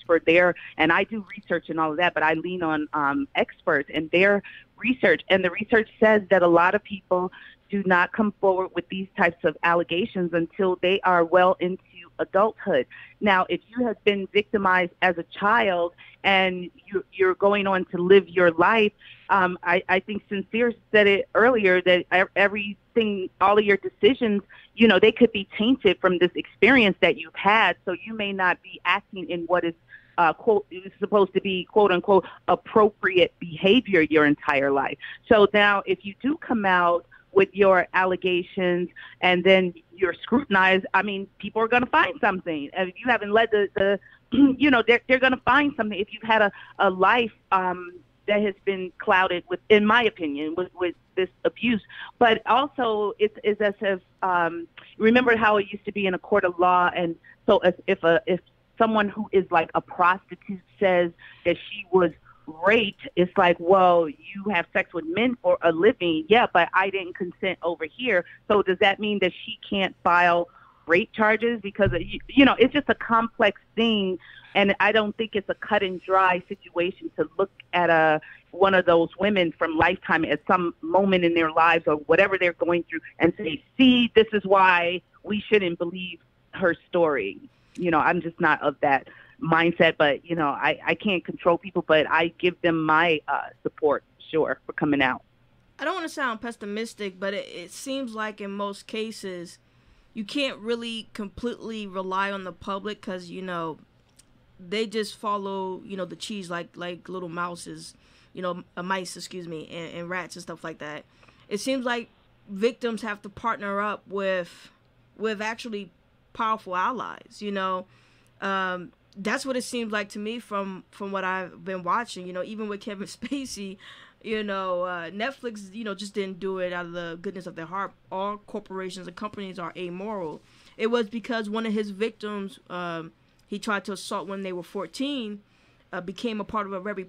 and I do research and all of that, but I lean on experts and their research. And the research says that a lot of people do not come forward with these types of allegations until they are well into adulthood. Now, if you have been victimized as a child and you're going on to live your life, I think Sincere said it earlier that everything, all of your decisions, they could be tainted from this experience that you've had. So you may not be acting in what is quote, is supposed to be, quote unquote, appropriate behavior your entire life. So now if you do come out with your allegations and then you're scrutinized, I mean, people are going to find something. If you haven't led they're going to find something. If you've had a life that has been clouded with, in my opinion, with this abuse. But also it's as if, remember how it used to be in a court of law. And so if someone who is like a prostitute says that she was raped, it's like, well, you have sex with men for a living. Yeah, but I didn't consent over here. So does that mean that she can't file rape charges? Because, it's just a complex thing. And I don't think it's a cut and dry situation to look at one of those women from Lifetime at some moment in their lives or whatever they're going through and say, see, this is why we shouldn't believe her story. I'm just not of that mindset, but I can't control people, but I give them my support, sure, for coming out. I don't want to sound pessimistic, but it seems like in most cases you can't really completely rely on the public because they just follow the cheese like little mouses, mice, and rats and stuff like that. It seems like victims have to partner up with actually powerful allies. That's what it seems like to me from what I've been watching. Even with Kevin Spacey, Netflix, just didn't do it out of the goodness of their heart. All corporations and companies are amoral. It was because one of his victims, he tried to assault when they were 14, became a part of a very,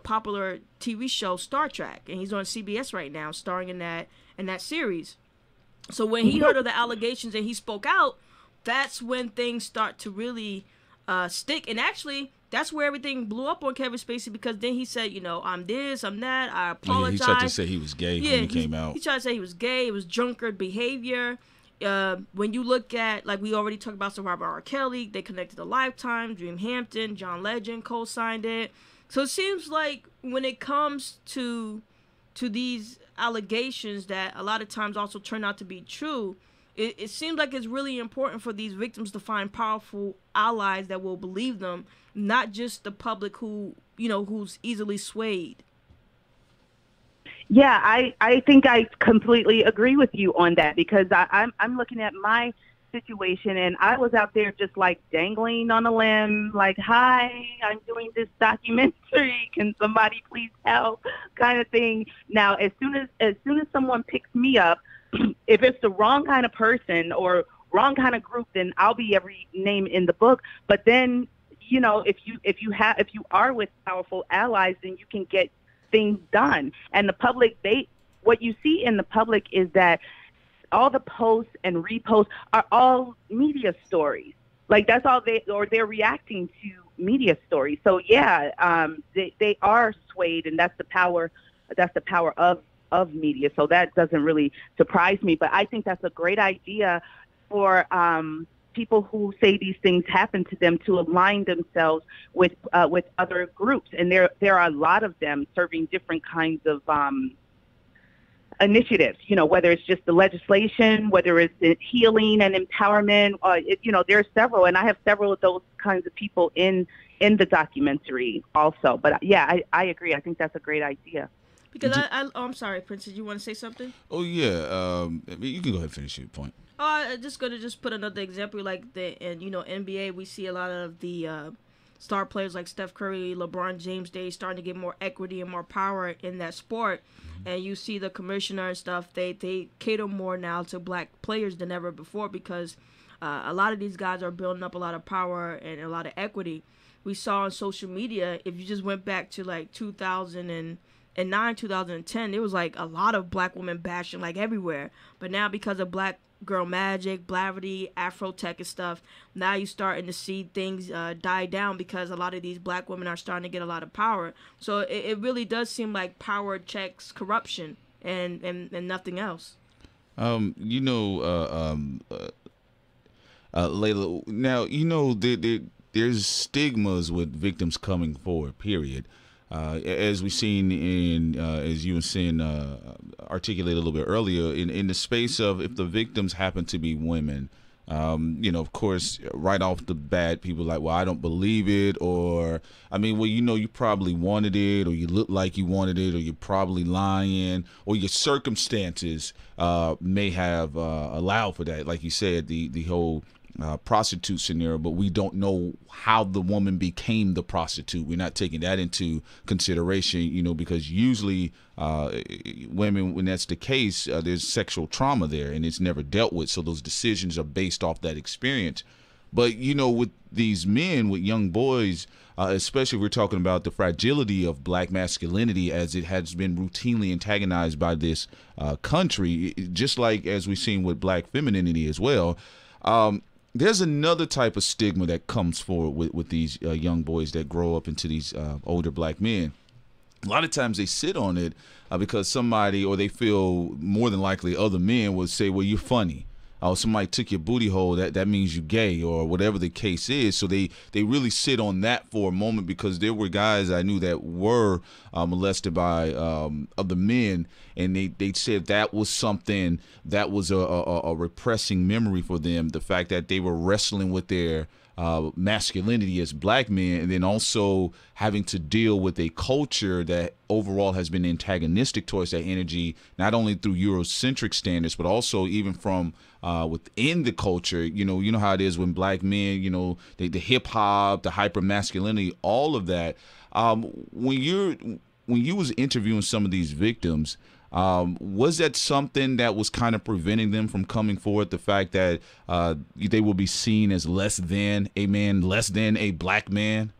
popular TV show, Star Trek, and he's on CBS right now, starring in that series. So when he heard of the allegations and he spoke out, that's when things start to really stick. And actually, that's where everything blew up on Kevin Spacey, because then he said, I'm this, I'm that, I apologize. He tried to say he was gay when he came out. He tried to say he was gay. It was drunkard behavior. When you look at, like we already talked about Survivor R. Kelly, they connected to Lifetime, Dream Hampton, John Legend co-signed it. So it seems like when it comes to these allegations that a lot of times also turn out to be true, it seems like it's really important for these victims to find powerful allies that will believe them, not just the public who's easily swayed. Yeah, I think I completely agree with you on that, because I'm looking at my situation, and I was out there just like dangling on a limb, like, hi, I'm doing this documentary, can somebody please help, kind of thing. Now, as soon as someone picks me up, if it's the wrong kind of person or wrong kind of group, then I'll be every name in the book. But then, you know, if you are with powerful allies, then you can get things done. And the public, what you see in the public is that all the posts and reposts are all media stories. Like, that's all they're reacting to media stories. So yeah, they are swayed, and that's the power of media. So that doesn't really surprise me, but I think that's a great idea for people who say these things happen to them to align themselves with other groups. And there are a lot of them serving different kinds of initiatives, you know, whether it's just the legislation, whether it's the healing and empowerment, there are several, and I have several of those kinds of people in the documentary also. But yeah, I agree. I think that's a great idea. Because I'm sorry, Princess, you want to say something? Oh yeah, you can go ahead and finish your point. I'm just going to put another example, like NBA, we see a lot of the star players like Steph Curry, LeBron James, they starting to get more equity and more power in that sport. And you see the commissioner and stuff, they cater more now to black players than ever before, because a lot of these guys are building up a lot of power and a lot of equity. We saw on social media, if you just went back to like 2009, 2010, there was like a lot of black women bashing like everywhere. But now, because of Black Girl Magic, Blavity, Afrotech and stuff, now you're starting to see things die down, because a lot of these black women are starting to get a lot of power. So it really does seem like power checks corruption and nothing else. Leila, now, there's stigmas with victims coming forward, period. As we've seen as you and Sin articulated a little bit earlier, in the space of, if the victims happen to be women, of course, right off the bat, people are like, well, I don't believe it, or, you probably wanted it, or you look like you wanted it, or you're probably lying, or your circumstances may have allowed for that. Like you said, the whole prostitute scenario, but we don't know how the woman became the prostitute. We're not taking that into consideration, because usually women, when that's the case, there's sexual trauma there, and it's never dealt with. So those decisions are based off that experience. But, with these men, with young boys, especially if we're talking about the fragility of black masculinity as it has been routinely antagonized by this country, just like as we've seen with black femininity as well. There's another type of stigma that comes forward with these young boys that grow up into these older black men. A lot of times they sit on it because somebody, or they feel more than likely other men will say, well, you're funny. Oh, somebody took your booty hole, that means you're gay, or whatever the case is. So they really sit on that for a moment, because there were guys I knew that were molested by other men, and they said that was something that was a repressing memory for them, the fact that they were wrestling with their masculinity as black men, and then also having to deal with a culture that overall has been antagonistic towards that energy, not only through Eurocentric standards, but also even from within the culture. You know how it is when black men, the hip hop, the hyper masculinity, all of that. When you was interviewing some of these victims, was that something that was kind of preventing them from coming forward? The fact that they will be seen as less than a man, less than a black man?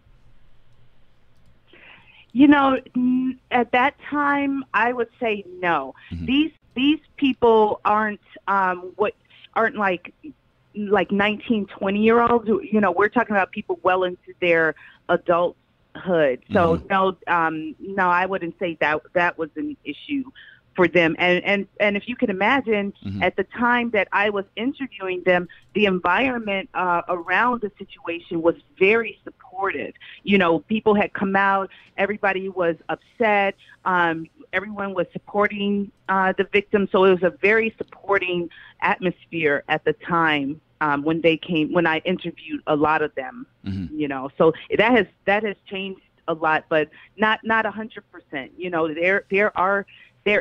At that time, I would say no. Mm-hmm. These people aren't like 19, 20-year-olds. We're talking about people well into their adulthood. So no, I wouldn't say that was an issue for them. And if you can imagine, at the time that I was interviewing them, the environment around the situation was very supportive. People had come out, everybody was upset. everyone was supporting the victims. So it was a very supporting atmosphere at the time when they came. When I interviewed a lot of them, you know, so that has changed a lot, but not 100%. You know, there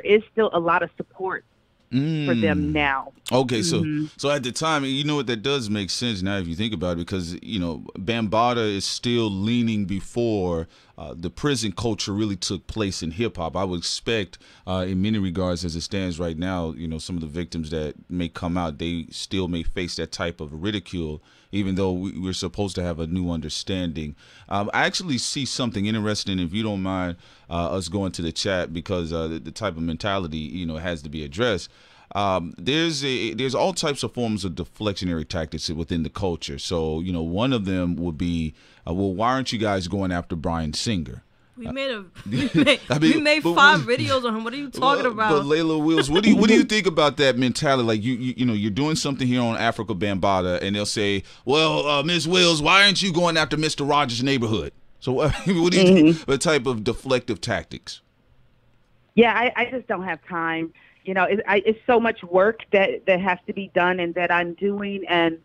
is still a lot of support for them now. Okay, so at the time, you know what, that does make sense now if you think about it, because you know Bambaataa is still leaning before the prison culture really took place in hip hop. I would expect, in many regards, as it stands right now, you know, some of the victims that may come out, they still may face that type of ridicule, even though we're supposed to have a new understanding. I actually see something interesting, if you don't mind us going to the chat, because the type of mentality, you know, has to be addressed. There's all types of forms of deflectionary tactics within the culture. So, you know, one of them would be, well, why aren't you guys going after Bryan Singer? We made 5 videos on him. What are you talking about? But Leila Wills, what do you think about that mentality? Like you know, you're doing something here on Afrika Bambaataa, and they'll say, well, Ms. Wills, why aren't you going after Mr. Rogers' neighborhood? So what do you think? What type of deflective tactics? Yeah, I just don't have time. You know, it's so much work that has to be done and that I'm doing, and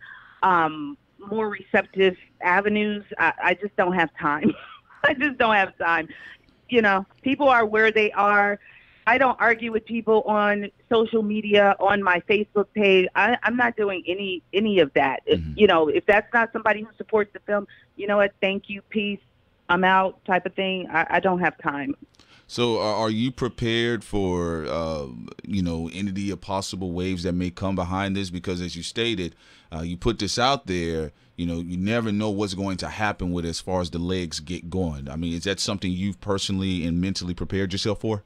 more receptive avenues. I just don't have time. I just don't have time. You know, people are where they are. I don't argue with people on social media, on my Facebook page. I'm not doing any of that. You know, if that's not somebody who supports the film, you know what, thank you, peace, I'm out type of thing. I don't have time. So are you prepared for, you know, any of the possible waves that may come behind this? Because as you stated, you put this out there, you know, you never know what's going to happen with it as far as the legs get going. I mean, is that something you've personally and mentally prepared yourself for?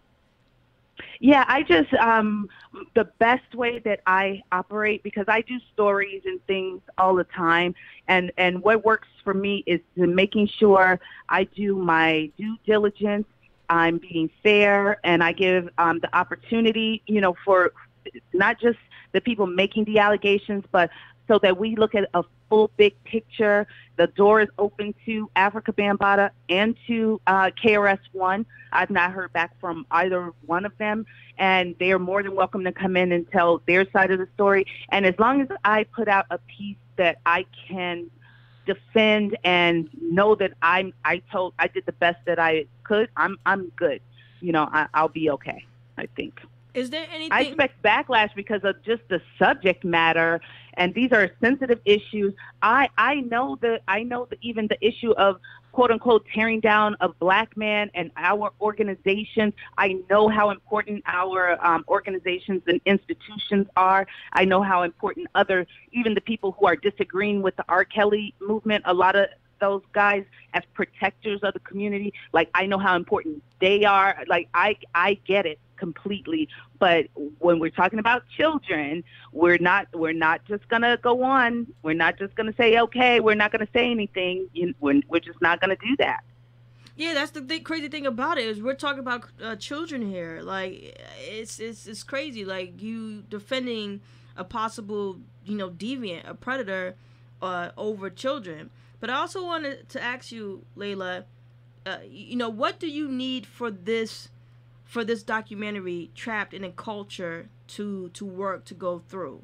Yeah, I just, the best way that I operate, because I do stories and things all the time, and what works for me is making sure I do my due diligence, I'm being fair, and I give the opportunity, you know, for not just the people making the allegations, but so that we look at a full big picture. The door is open to Afrika Bambaataa and to KRS-One. I've not heard back from either one of them, and they are more than welcome to come in and tell their side of the story. And as long as I put out a piece that I can defend and know that I did the best that I could, I'm good. You know, I'll be okay, I think. Is there anything? I expect backlash because of just the subject matter, and these are sensitive issues. I know even the issue of quote unquote tearing down a black man and our organizations. I know how important our organizations and institutions are. I know how important even the people who are disagreeing with the R. Kelly movement, a lot of those guys as protectors of the community, like I know how important they are. Like I get it completely, but when we're talking about children, we're not just gonna go on. We're not just gonna say okay. We're not gonna say anything. We're just not gonna do that. Yeah, that's the crazy thing about it is we're talking about children here. Like it's crazy. Like you defending a possible deviant, a predator, over children. But I also wanted to ask you, Leila, what do you need for this documentary, Trapped in a Culture, to work, to go through?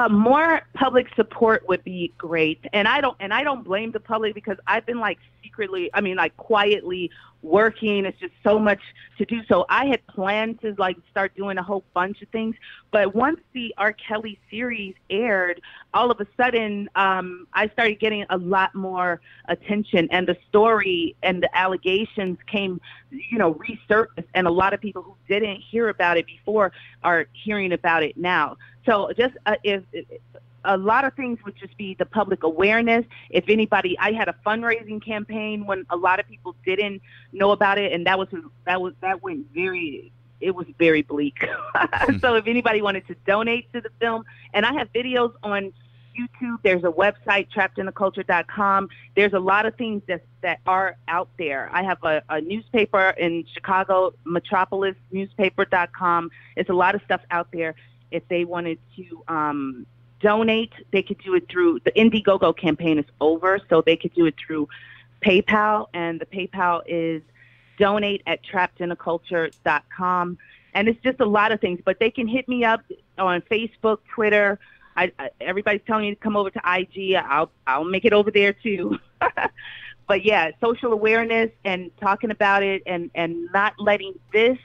More public support would be great, and I don't blame the public because I've been quietly working. It's just so much to do. So I had planned to start doing a whole bunch of things, but once the R. Kelly series aired, all of a sudden I started getting a lot more attention, and the story and the allegations came, resurfaced, and a lot of people who didn't hear about it before are hearing about it now. So just if a lot of things would just be the public awareness. If anybody, I had a fundraising campaign when a lot of people didn't know about it, and that went it was very bleak. So if anybody wanted to donate to the film, and I have videos on YouTube, there's a website, trappedinaculture.com. There's a lot of things that are out there. I have a newspaper in Chicago, metropolisnewspaper.com. It's a lot of stuff out there. If they wanted to donate, they could do it through the Indiegogo campaign is over, so they could do it through PayPal, and the PayPal is donate at trappedinaculture.com. And it's just a lot of things, but they can hit me up on Facebook, Twitter. Everybody's telling me to come over to IG. I'll make it over there too. But yeah, social awareness and talking about it and not letting this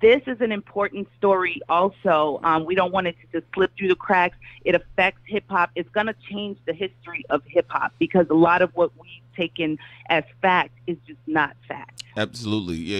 is an important story also. We don't want it to just slip through the cracks. It affects hip-hop. It's going to change the history of hip-hop because a lot of what we've taken as fact is just not fact. Absolutely. Yeah,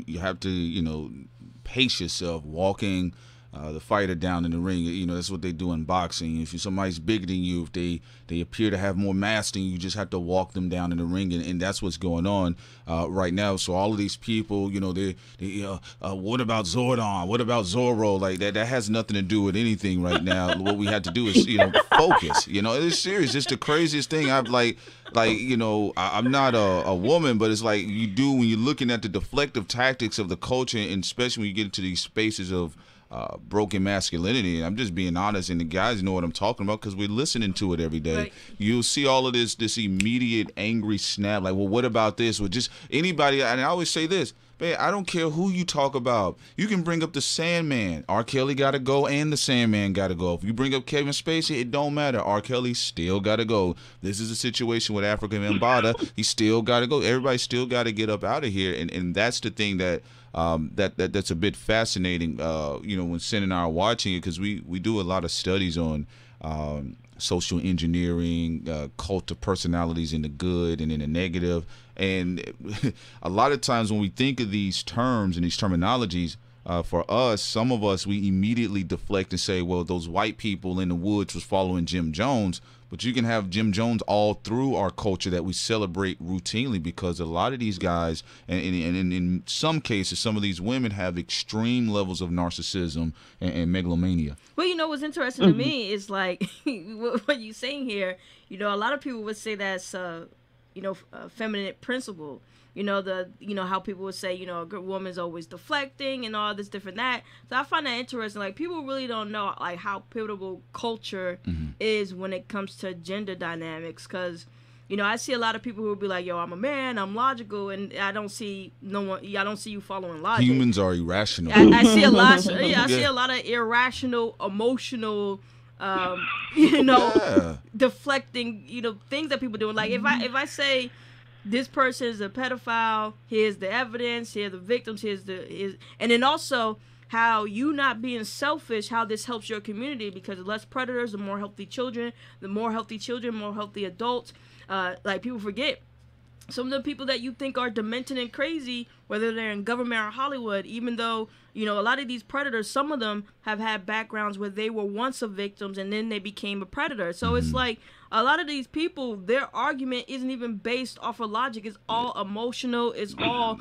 you have to, pace yourself walking the fighter down in the ring. That's what they do in boxing. If somebody's bigger than you, if they appear to have more mass than you, just have to walk them down in the ring, and that's what's going on right now. So all of these people, what about Zordon? What about Zorro? Like that has nothing to do with anything right now. What we have to do is focus. It's serious. It's the craziest thing. I'm not a woman, but it's like you do when you're looking at the deflective tactics of the culture, and especially when you get into these spaces of broken masculinity. And I'm just being honest, and the guys know what I'm talking about because we're listening to it every day. Right. You'll see all of this immediate angry snap, like, well, what about this? Or just anybody, and I always say this, man, I don't care who you talk about. You can bring up the Sandman. R. Kelly got to go, and the Sandman got to go. If you bring up Kevin Spacey, it don't matter. R. Kelly still got to go. This is a situation with Afrika Bambaataa. He still got to go. Everybody still got to get up out of here, and that's the thing that's a bit fascinating. When Sin and I are watching it, because we do a lot of studies on social engineering, cult of personalities in the good and in the negative. And a lot of times when we think of these terms and these terminologies, for us, some of us, we immediately deflect and say, well, those white people in the woods was following Jim Jones. But you can have Jim Jones all through our culture that we celebrate routinely, because a lot of these guys, and in some cases, some of these women have extreme levels of narcissism and megalomania. Well, what's interesting to me is like what you're saying here. A lot of people would say that's a feminine principle. How people would say, a good woman's always deflecting and all this different that. So I find that interesting. Like, people really don't know like how pivotal culture is when it comes to gender dynamics. Because, I see a lot of people who will be like, yo, I'm a man, I'm logical, and I don't see I don't see you following logic. Humans are irrational. I see a lot. I see a lot of irrational, emotional, deflecting, things that people do. Like if I say, this person is a pedophile, here's the evidence, here are the victims, and then also how you not being selfish, how this helps your community, because the less predators, the more healthy children, more healthy adults. Like, people forget, some of the people that you think are demented and crazy, whether they're in government or Hollywood, even though, a lot of these predators, some of them have had backgrounds where they were once a victims and then they became a predator. So it's like, a lot of these people, their argument isn't even based off of logic. It's all emotional. It's all,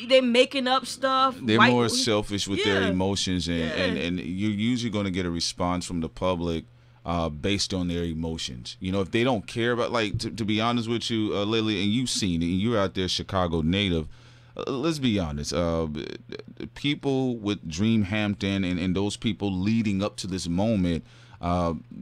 they're making up stuff. They're more selfish with their emotions, and you're usually going to get a response from the public based on their emotions. If they don't care about, like, to be honest with you, Lily, and you've seen it, and you're out there, Chicago native, let's be honest, people with Dream Hampton and those people leading up to this moment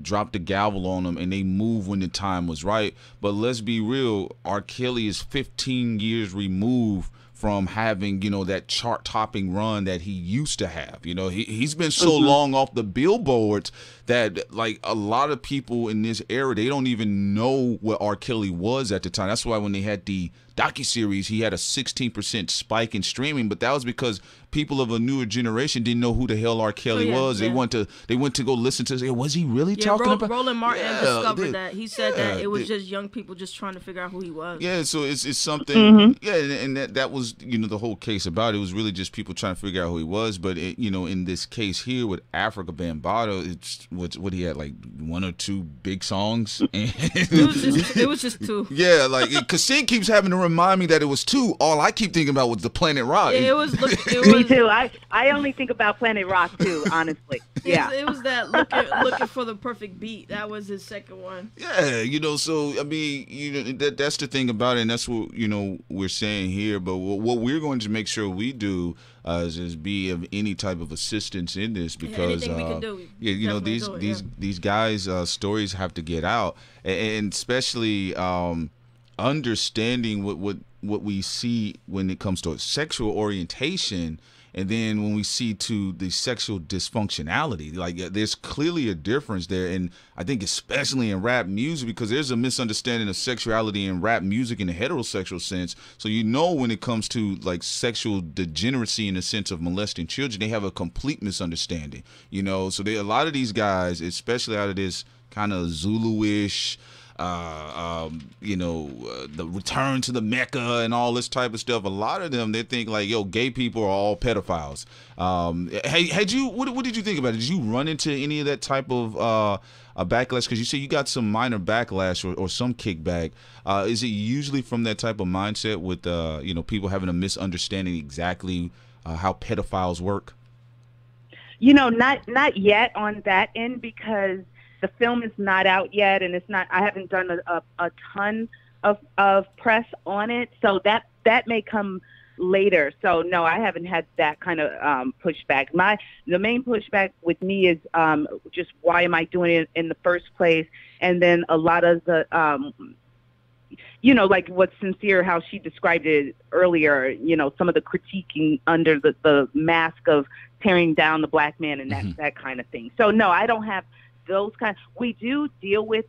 dropped the gavel on them, and they moved when the time was right. But let's be real, R. Kelly is 15 years removed from having, that chart-topping run that he used to have. He's been so long off the billboards that, like, a lot of people in this era, they don't even know what R. Kelly was at the time. That's why when they had the docuseries, he had a 16% spike in streaming, but that was because people of a newer generation didn't know who the hell R. Kelly was. They went to go listen to it. Was he really talking about? Roland Martin discovered that. He said that it was just young people just trying to figure out who he was. Yeah, so it's something. Yeah, and that was the whole case about it. It was really just people trying to figure out who he was. But in this case here with Afrika Bambaataa, it's what he had, like, one or two big songs. It was just two. Yeah, like, because Sin keeps having to remind me that it was two. All I keep thinking about was the Planet Rock. It was. Me too. I only think about Planet Rock too, honestly. Yeah. It was that looking for the perfect beat. That was his second one. Yeah, so I mean, that's the thing about it, and that's what we're saying here. But what we're going to make sure we do is be of any type of assistance in this, because anything we can do, these guys' stories have to get out, and especially understanding what we see when it comes to sexual orientation, and then when we see to the sexual dysfunctionality, like there's clearly a difference there. And I think especially in rap music, because there's a misunderstanding of sexuality in rap music in the heterosexual sense. So when it comes to like sexual degeneracy in the sense of molesting children, they have a complete misunderstanding, So a lot of these guys, especially out of this kind of Zulu-ish, the return to the Mecca and all this type of stuff. A lot of them, they think like, gay people are all pedophiles. What did you think about it? Did you run into any of that type of a backlash? Because you say you got some minor backlash or some kickback. Is it usually from that type of mindset with people having a misunderstanding exactly how pedophiles work? Not yet on that end, because the film is not out yet, and I haven't done a ton of press on it, so that may come later. So no, I haven't had that kind of pushback. The main pushback with me is just why am I doing it in the first place, and then a lot of the like what's Sincere, how she described it earlier, some of the critiquing under the mask of tearing down the black man and that kind of thing. So no, I don't have those kind. We do deal with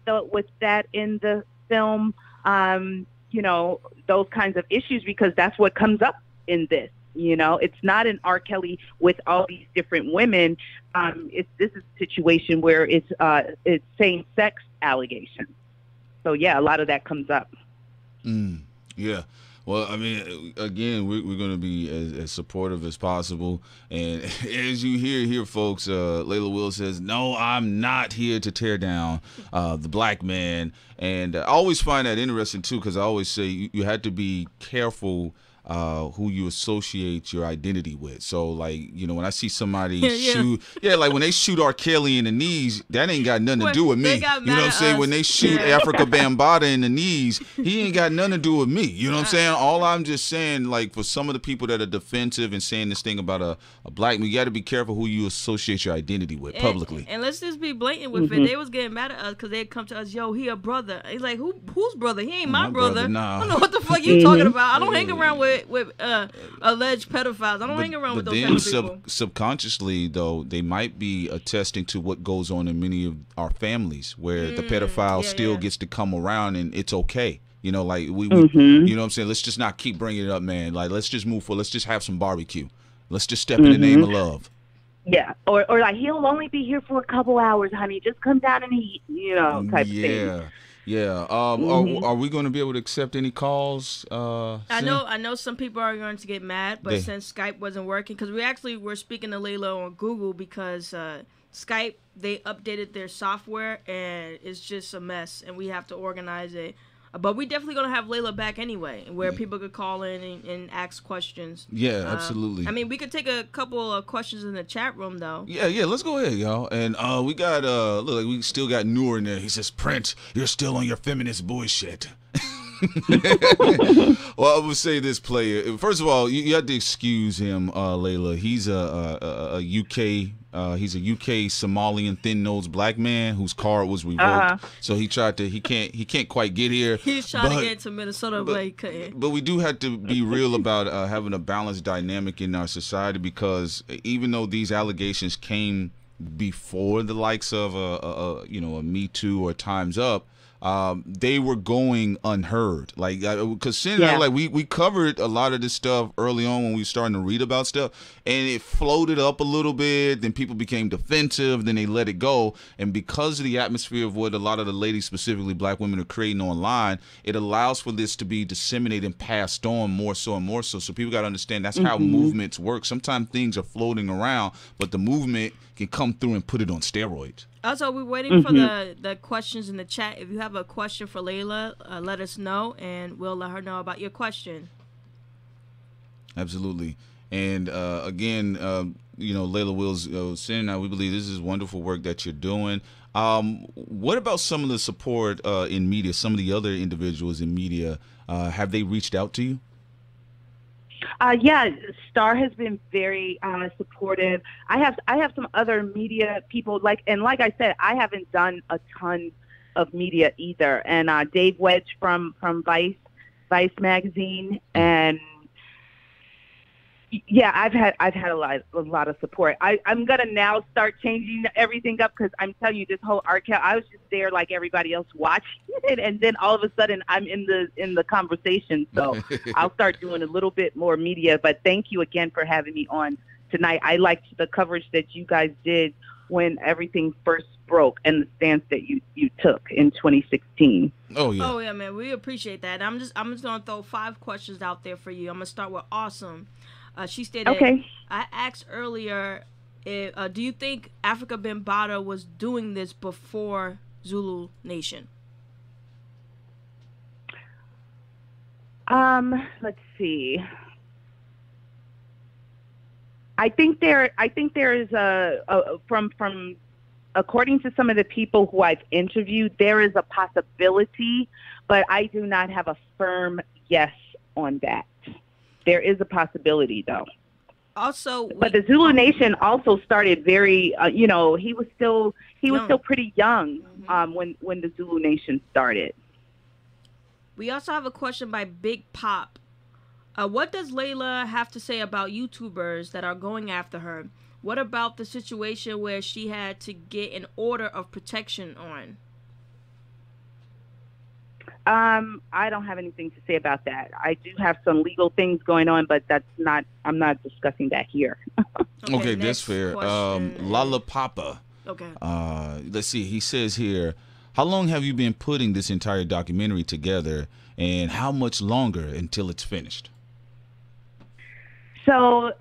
that in the film, those kinds of issues, because that's what comes up in this. It's not an R. Kelly with all these different women. This is a situation where it's same-sex allegations. So yeah, a lot of that comes up. Yeah. Well, I mean, again, we're going to be as supportive as possible. And as you hear here, folks, Leila Wills says, no, I'm not here to tear down the black man. And I always find that interesting, too, because I always say you have to be careful who you associate your identity with. So, like, when I see somebody shoot, like when they shoot R. Kelly in the knees, that ain't got nothing to do with me. You know what I'm saying? When they shoot Afrika Bambaataa in the knees, he ain't got nothing to do with me. You know what I'm saying? All I'm just saying, like, for some of the people that are defensive and saying this thing about a black man, you got to be careful who you associate your identity with publicly. And let's just be blatant with it. They was getting mad at us because they'd come to us, he a brother. He's like, whose brother? He ain't my brother. Nah. I don't know what the fuck you talking about. I don't hang around with alleged pedophiles. I don't hang around with those kind of people. Subconsciously, though, they might be attesting to what goes on in many of our families, where the pedophile still gets to come around and it's okay. Like we you know what I'm saying? Let's just not keep bringing it up, man. Like, let's just move forward. Let's just have some barbecue. Let's just step in the name of love. Yeah, or like, he'll only be here for a couple hours, honey. Just come down and eat, type of thing. Yeah. Are we going to be able to accept any calls? I know some people are going to get mad, but since Skype wasn't working, because we were speaking to Leila on Google, because Skype, they updated their software and it's just a mess, and we have to organize it. But we definitely going to have Leila back anyway, where people could call in and ask questions. Yeah, absolutely. I mean, we could take a couple of questions in the chat room, though. Yeah, let's go ahead, y'all. And we got, look, like we still got Noor in there. He says, Prince, you're still on your feminist bullshit. Well, I would say this, player. First of all, you have to excuse him, Leila. He's a UK. He's a UK Somalian thin-nosed black man whose card was revoked. So he tried to. He can't quite get here. He's trying to get to Minnesota, but he couldn't. But we do have to be real about having a balanced dynamic in our society, because even though these allegations came before the likes of a Me Too or Time's Up, they were going unheard, like, because we covered a lot of this stuff early on when we were starting to read about stuff, and it floated up a little bit, then people became defensive, then they let it go, and because of the atmosphere of what a lot of the ladies, specifically black women, are creating online, it allows for this to be disseminated and passed on more so and more so people got to understand that's how movements work. Sometimes things are floating around, but the movement can come through and put it on steroids. Also, we're waiting for the questions in the chat. If you have a question for Leila, let us know, and we'll let her know about your question. Absolutely. And again, Leila Wills, we believe this is wonderful work that you're doing. What about some of the support in media, some of the other individuals in media? Have they reached out to you? Yeah, Star has been very supportive. I have some other media people, like I said, I haven't done a ton of media either. And Dave Wedge from Vice magazine, and yeah, I've had a lot of support. I'm gonna now start changing everything up, because I'm telling you, this whole art count, I was just there like everybody else watching it, and then all of a sudden I'm in the conversation. So I'll start doing a little bit more media. But thank you again for having me on tonight. I liked the coverage that you guys did when everything first broke, and the stance that you took in 2016. Oh yeah. Oh yeah, man. We appreciate that. I'm just gonna throw 5 questions out there for you. I'm gonna start with Awesome. She stated, okay. I asked earlier, do you think Afrika Bambaataa was doing this before Zulu Nation? Let's see. I think there is from according to some of the people who I've interviewed, there is a possibility, but I do not have a firm yes on that. There is a possibility, though. Also, but the Zulu Nation also started very, he was still pretty young when the Zulu Nation started. We also have a question by Big Pop. What does Leila have to say about YouTubers that are going after her? What about the situation where she had to get an order of protection on? I don't have anything to say about that. I do have some legal things going on, but I'm not discussing that here. Okay, that's fair. Lala Papa. Okay. Let's see. He says here, how long have you been putting this entire documentary together, and how much longer until it's finished? So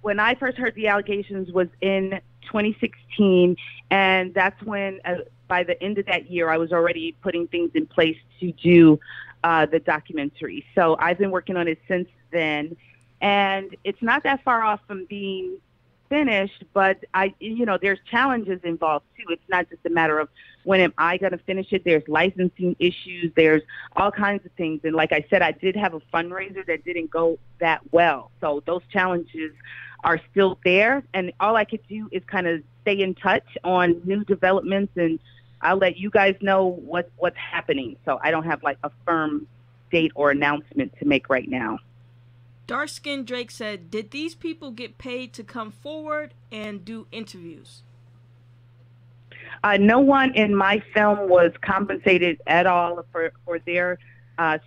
when I first heard the allegations was in 2016, and that's when by the end of that year, I was already putting things in place to do the documentary. So I've been working on it since then, and it's not that far off from being finished, but there's challenges involved too. It's not just a matter of when am I going to finish it. There's licensing issues. There's all kinds of things. And like I said, I did have a fundraiser that didn't go that well. So those challenges are still there. And all I could do is kind of stay in touch on new developments, and I'll let you guys know what's happening. So I don't have like a firm date or announcement to make right now. Dark Skin Drake said, did these people get paid to come forward and do interviews? No one in my film was compensated at all for their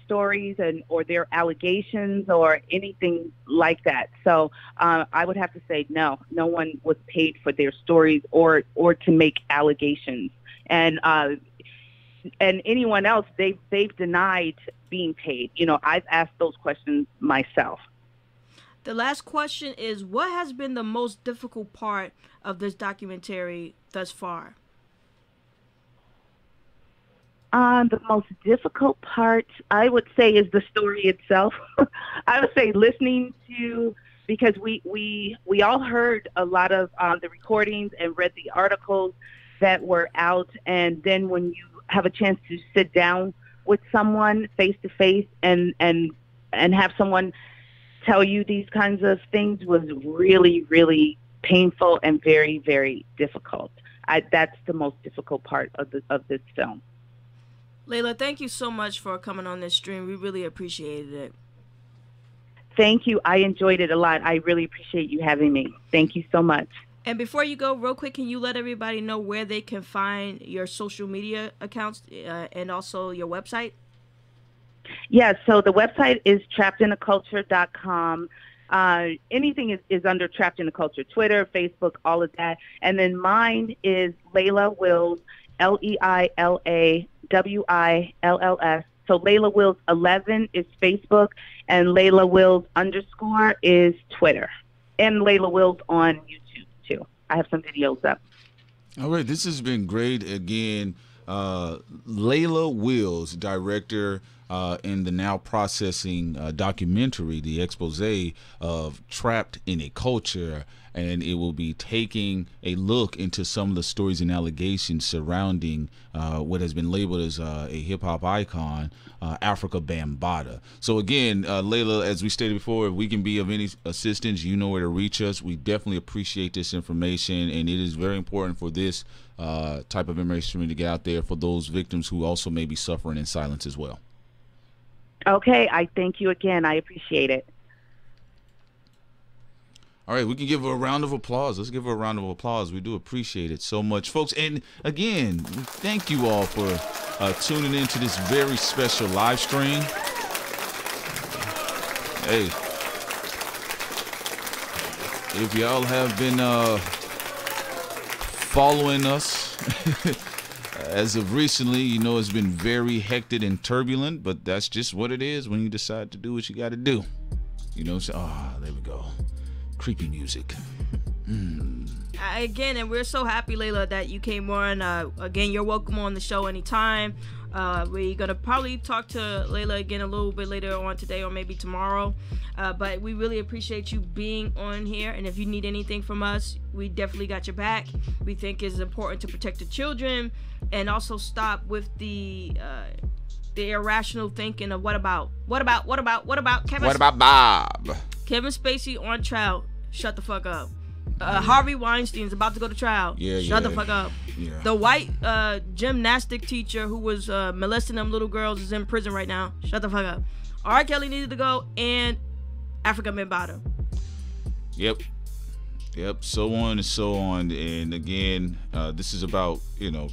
stories or their allegations or anything like that. So I would have to say no one was paid for their stories or to make allegations. And anyone else, they've denied being paid. I've asked those questions myself. The last question is, what has been the most difficult part of this documentary thus far? The most difficult part, I would say, is the story itself. I would say listening to, because we all heard a lot of the recordings and read the articles that were out, and then when you have a chance to sit down with someone face to face and have someone tell you these kinds of things was really, really painful and very, very difficult. That's the most difficult part of this film. Leila, thank you so much for coming on this stream. We really appreciated it. Thank you. I enjoyed it a lot. I really appreciate you having me. Thank you so much. And before you go, real quick, can you let everybody know where they can find your social media accounts and also your website? Yeah, so the website is trappedinaculture.com. Anything is under Trapped in the Culture, Twitter, Facebook, all of that. And then mine is Leila Wills, LeilaWills. So Leila Wills 11 is Facebook, and Leila Wills _ is Twitter. And Leila Wills on YouTube, too. I have some videos up. All right, this has been great. Again, Leila Wills, director in the now processing documentary, the expose of Trapped in a Culture, and it will be taking a look into some of the stories and allegations surrounding what has been labeled as a hip-hop icon, Afrika Bambaataa. So again, Leila, as we stated before, if we can be of any assistance, you know where to reach us. We definitely appreciate this information, and it is very important for this type of information to get out there for those victims who also may be suffering in silence as well. Okay, I thank you again. I appreciate it. All right, we can give her a round of applause. Let's give her a round of applause. We do appreciate it so much, folks. And again, thank you all for tuning in to this very special live stream. Hey, if y'all have been following us as of recently, you know it's been very hectic and turbulent, but that's just what it is when you decide to do what you got to do. You know, so, there we go. Creepy music. Again, and we're so happy, Leila, that you came on. Again, you're welcome on the show anytime. We're gonna probably talk to Leila again a little bit later on today or maybe tomorrow. But we really appreciate you being on here. And if you need anything from us, we definitely got your back. We think it's important to protect the children and also stop with the irrational thinking of what about Kevin? What about Bob? Kevin Spacey on trial. Shut the fuck up. Harvey Weinstein's about to go to trial. Shut the fuck up. Yeah. The white gymnastic teacher who was molesting them little girls is in prison right now. Shut the fuck up. R. Kelly needed to go, and Afrika Bambaataa. Yep. So on and so on. And again, this is about, it's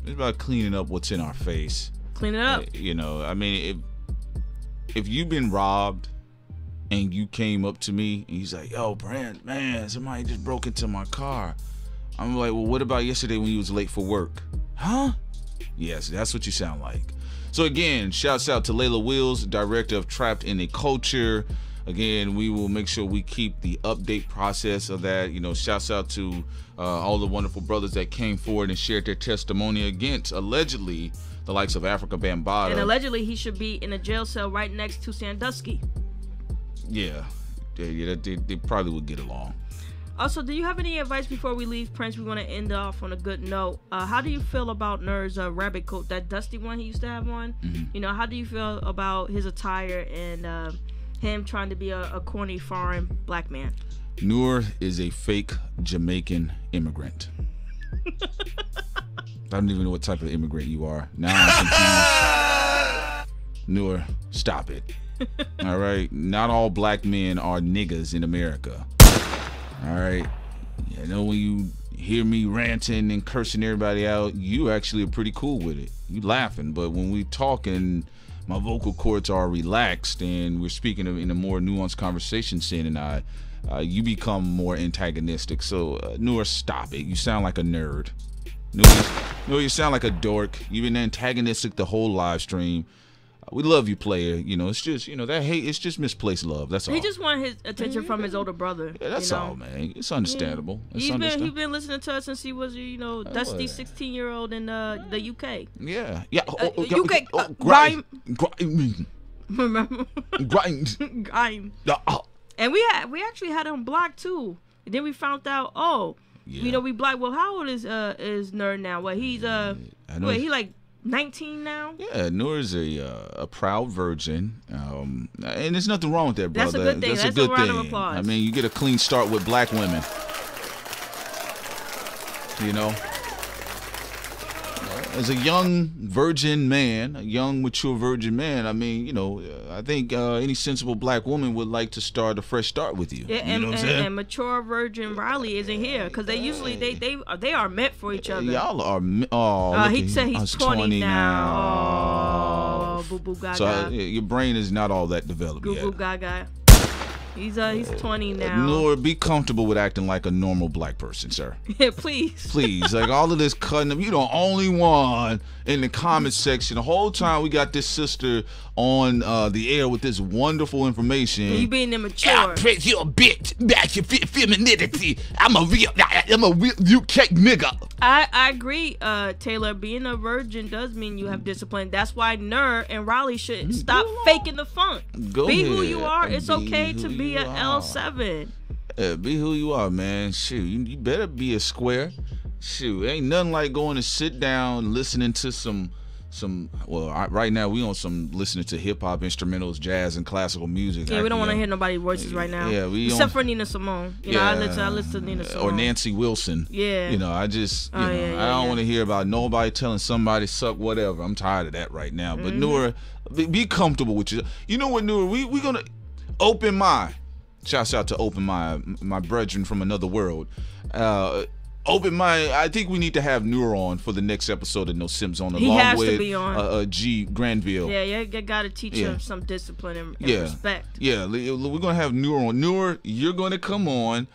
about cleaning up what's in our face. Clean it up. I mean, if you've been robbed and you came up to me and he's like, yo, Brand, man, somebody just broke into my car. I'm like, well, what about yesterday when you was late for work? Huh? Yes, that's what you sound like. So again, shouts out to Leila Wills, director of Trapped in a Culture. Again, we will make sure we keep the update process of that. Shouts out to all the wonderful brothers that came forward and shared their testimony against, allegedly, the likes of Afrika Bambaataa. And allegedly, he should be in a jail cell right next to Sandusky. Yeah, they probably would get along. Also, do you have any advice before we leave, Prince? We want to end off on a good note. How do you feel about Nur's rabbit coat, that dusty one he used to have on? Mm-hmm. How do you feel about his attire and him trying to be a corny foreign black man? Nur is a fake Jamaican immigrant. I don't even know what type of immigrant you are. Now I'm confused. Nur, stop it. All right, not all black men are niggas in America. All right, when you hear me ranting and cursing everybody out, you actually are pretty cool with it. You laughing, but when we talking, my vocal cords are relaxed and we're speaking in a more nuanced conversation, Sin and I, you become more antagonistic. So, Noor, stop it. You sound like a nerd. Noor, you sound like a dork. You've been antagonistic the whole live stream. We love you, player. It's just, that hate, it's just misplaced love. That's all. He just wanted his attention from his older brother. Yeah, that's all, man. It's understandable. Yeah. He's been listening to us since he was, dusty 16-year-old in the UK. Yeah. UK. Grime. Remember? Grime. And we actually had him blocked too. And then we found out, we blocked. Well, how old is Nerd now? Well, he's he like 19 now? Yeah, Noor is a proud virgin, and there's nothing wrong with that, brother. That's a good thing. That's a good thing. Of applause. I mean, you get a clean start with black women. As a young virgin man, a young mature virgin man, I mean, I think any sensible black woman would like to start a fresh start with you. Yeah, you know what I'm saying? And mature virgin Riley isn't here because they usually they are meant for each other. Y'all are. He said he's 20 now. Oh, boo boo gaga. So your brain is not all that developed yet. Boo boo gaga. He's 20 now. Nor be comfortable with acting like a normal black person, sir. Yeah, please. Please, like all of this cutting up. You the only one in the comment section. The whole time we got this sister on the air with this wonderful information. You being immature. You're a bitch. Back your femininity. I'm a real UK nigga. I agree, Taylor. Being a virgin does mean you have discipline. That's why Ner and Raleigh should stop faking the funk. Be who you are. It's okay to be an L7. Be who you are, man. Shoot, you better be a square. Shoot, ain't nothing like going to sit down listening to some. Right now we on some listening to hip hop, instrumentals, jazz, and classical music. Yeah, we don't want to hear nobody's voices right now. Yeah, except for Nina Simone. You know, I listen to Nina Simone or Nancy Wilson. Yeah, you know, I just I don't want to hear about nobody telling somebody suck whatever. I'm tired of that right now. But Noor, be comfortable with you. You know what, Noor? We gonna open my. Shouts out to Open my brethren from another world. Open Mind, I think we need to have Noor on for the next episode of No Sim Zone, along with G Granville. Yeah, you got to teach him some discipline and respect. Yeah, we're going to have Noor on. Noor, you're going to come on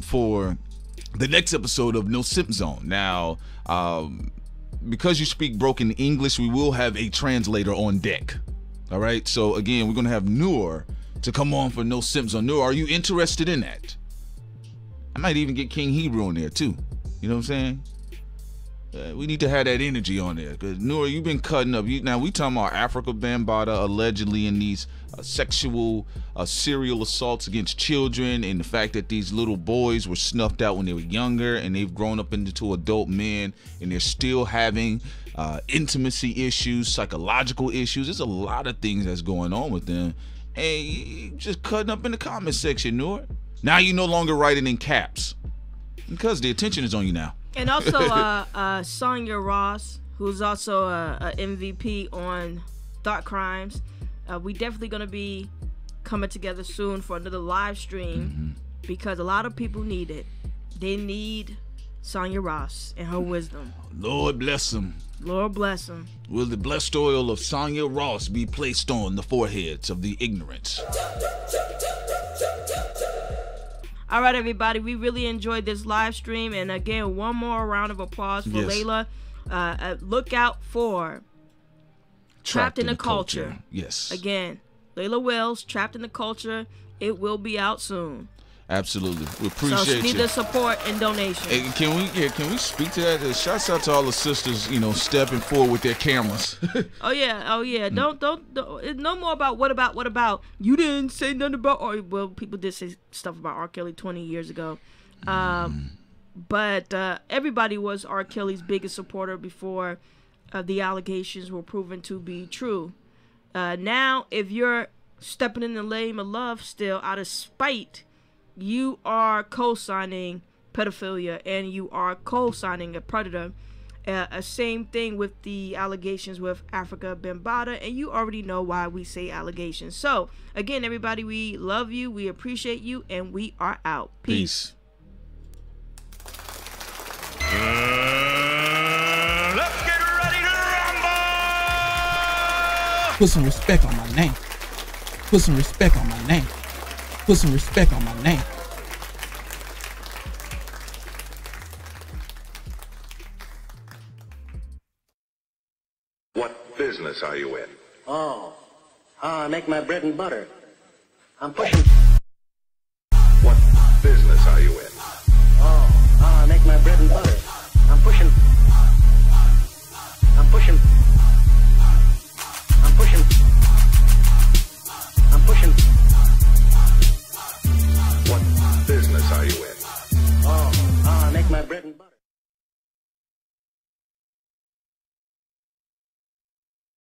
for the next episode of No Sim Zone. Now, because you speak broken English, we will have a translator on deck. All right? So, again, we're going to have Noor to come on for No Sim Zone. Noor, are you interested in that? I might even get King Hebrew on there too. You know what I'm saying? We need to have that energy on there. Because Noor, you've been cutting up. Now we talking about Afrika Bambaataa allegedly in these sexual serial assaults against children, and the fact that these little boys were snuffed out when they were younger and they've grown up into adult men, and they're still having intimacy issues, psychological issues. There's a lot of things that's going on with them. And you just cutting up in the comment section, Noor. Now you no longer write it in caps because the attention is on you now. And also Sonia Ross, who's also a MVP on Thought Crimes. We definitely going to be coming together soon for another live stream because a lot of people need it. They need Sonia Ross and her wisdom. Lord bless them. Lord bless them. Will the blessed oil of Sonia Ross be placed on the foreheads of the ignorant? All right, everybody, we really enjoyed this live stream. And again, one more round of applause for Leila. Look out for Trapped in the Culture. Yes. Again, Leila Wills, Trapped in the Culture. It will be out soon. Absolutely. We appreciate you. So need the support and donation. Hey, can we speak to that? Shouts out to all the sisters, stepping forward with their cameras. Oh yeah. Don't no more about what about you didn't say nothing about well, people did say stuff about R. Kelly 20 years ago. But everybody was R. Kelly's biggest supporter before the allegations were proven to be true. Now if you're stepping in the lane of love still out of spite, you are co-signing pedophilia and you are co-signing a predator. Same thing with the allegations with Afrika Bambaataa, and you already know why we say allegations. So again, everybody, we love you, we appreciate you, and we are out. Peace. Let's get ready to rumble! Put some respect on my name. Put some respect on my name. Put some respect on my name. What business are you in? I make my bread and butter. I'm pushing. What business are you in? I make my bread and butter. I'm pushing.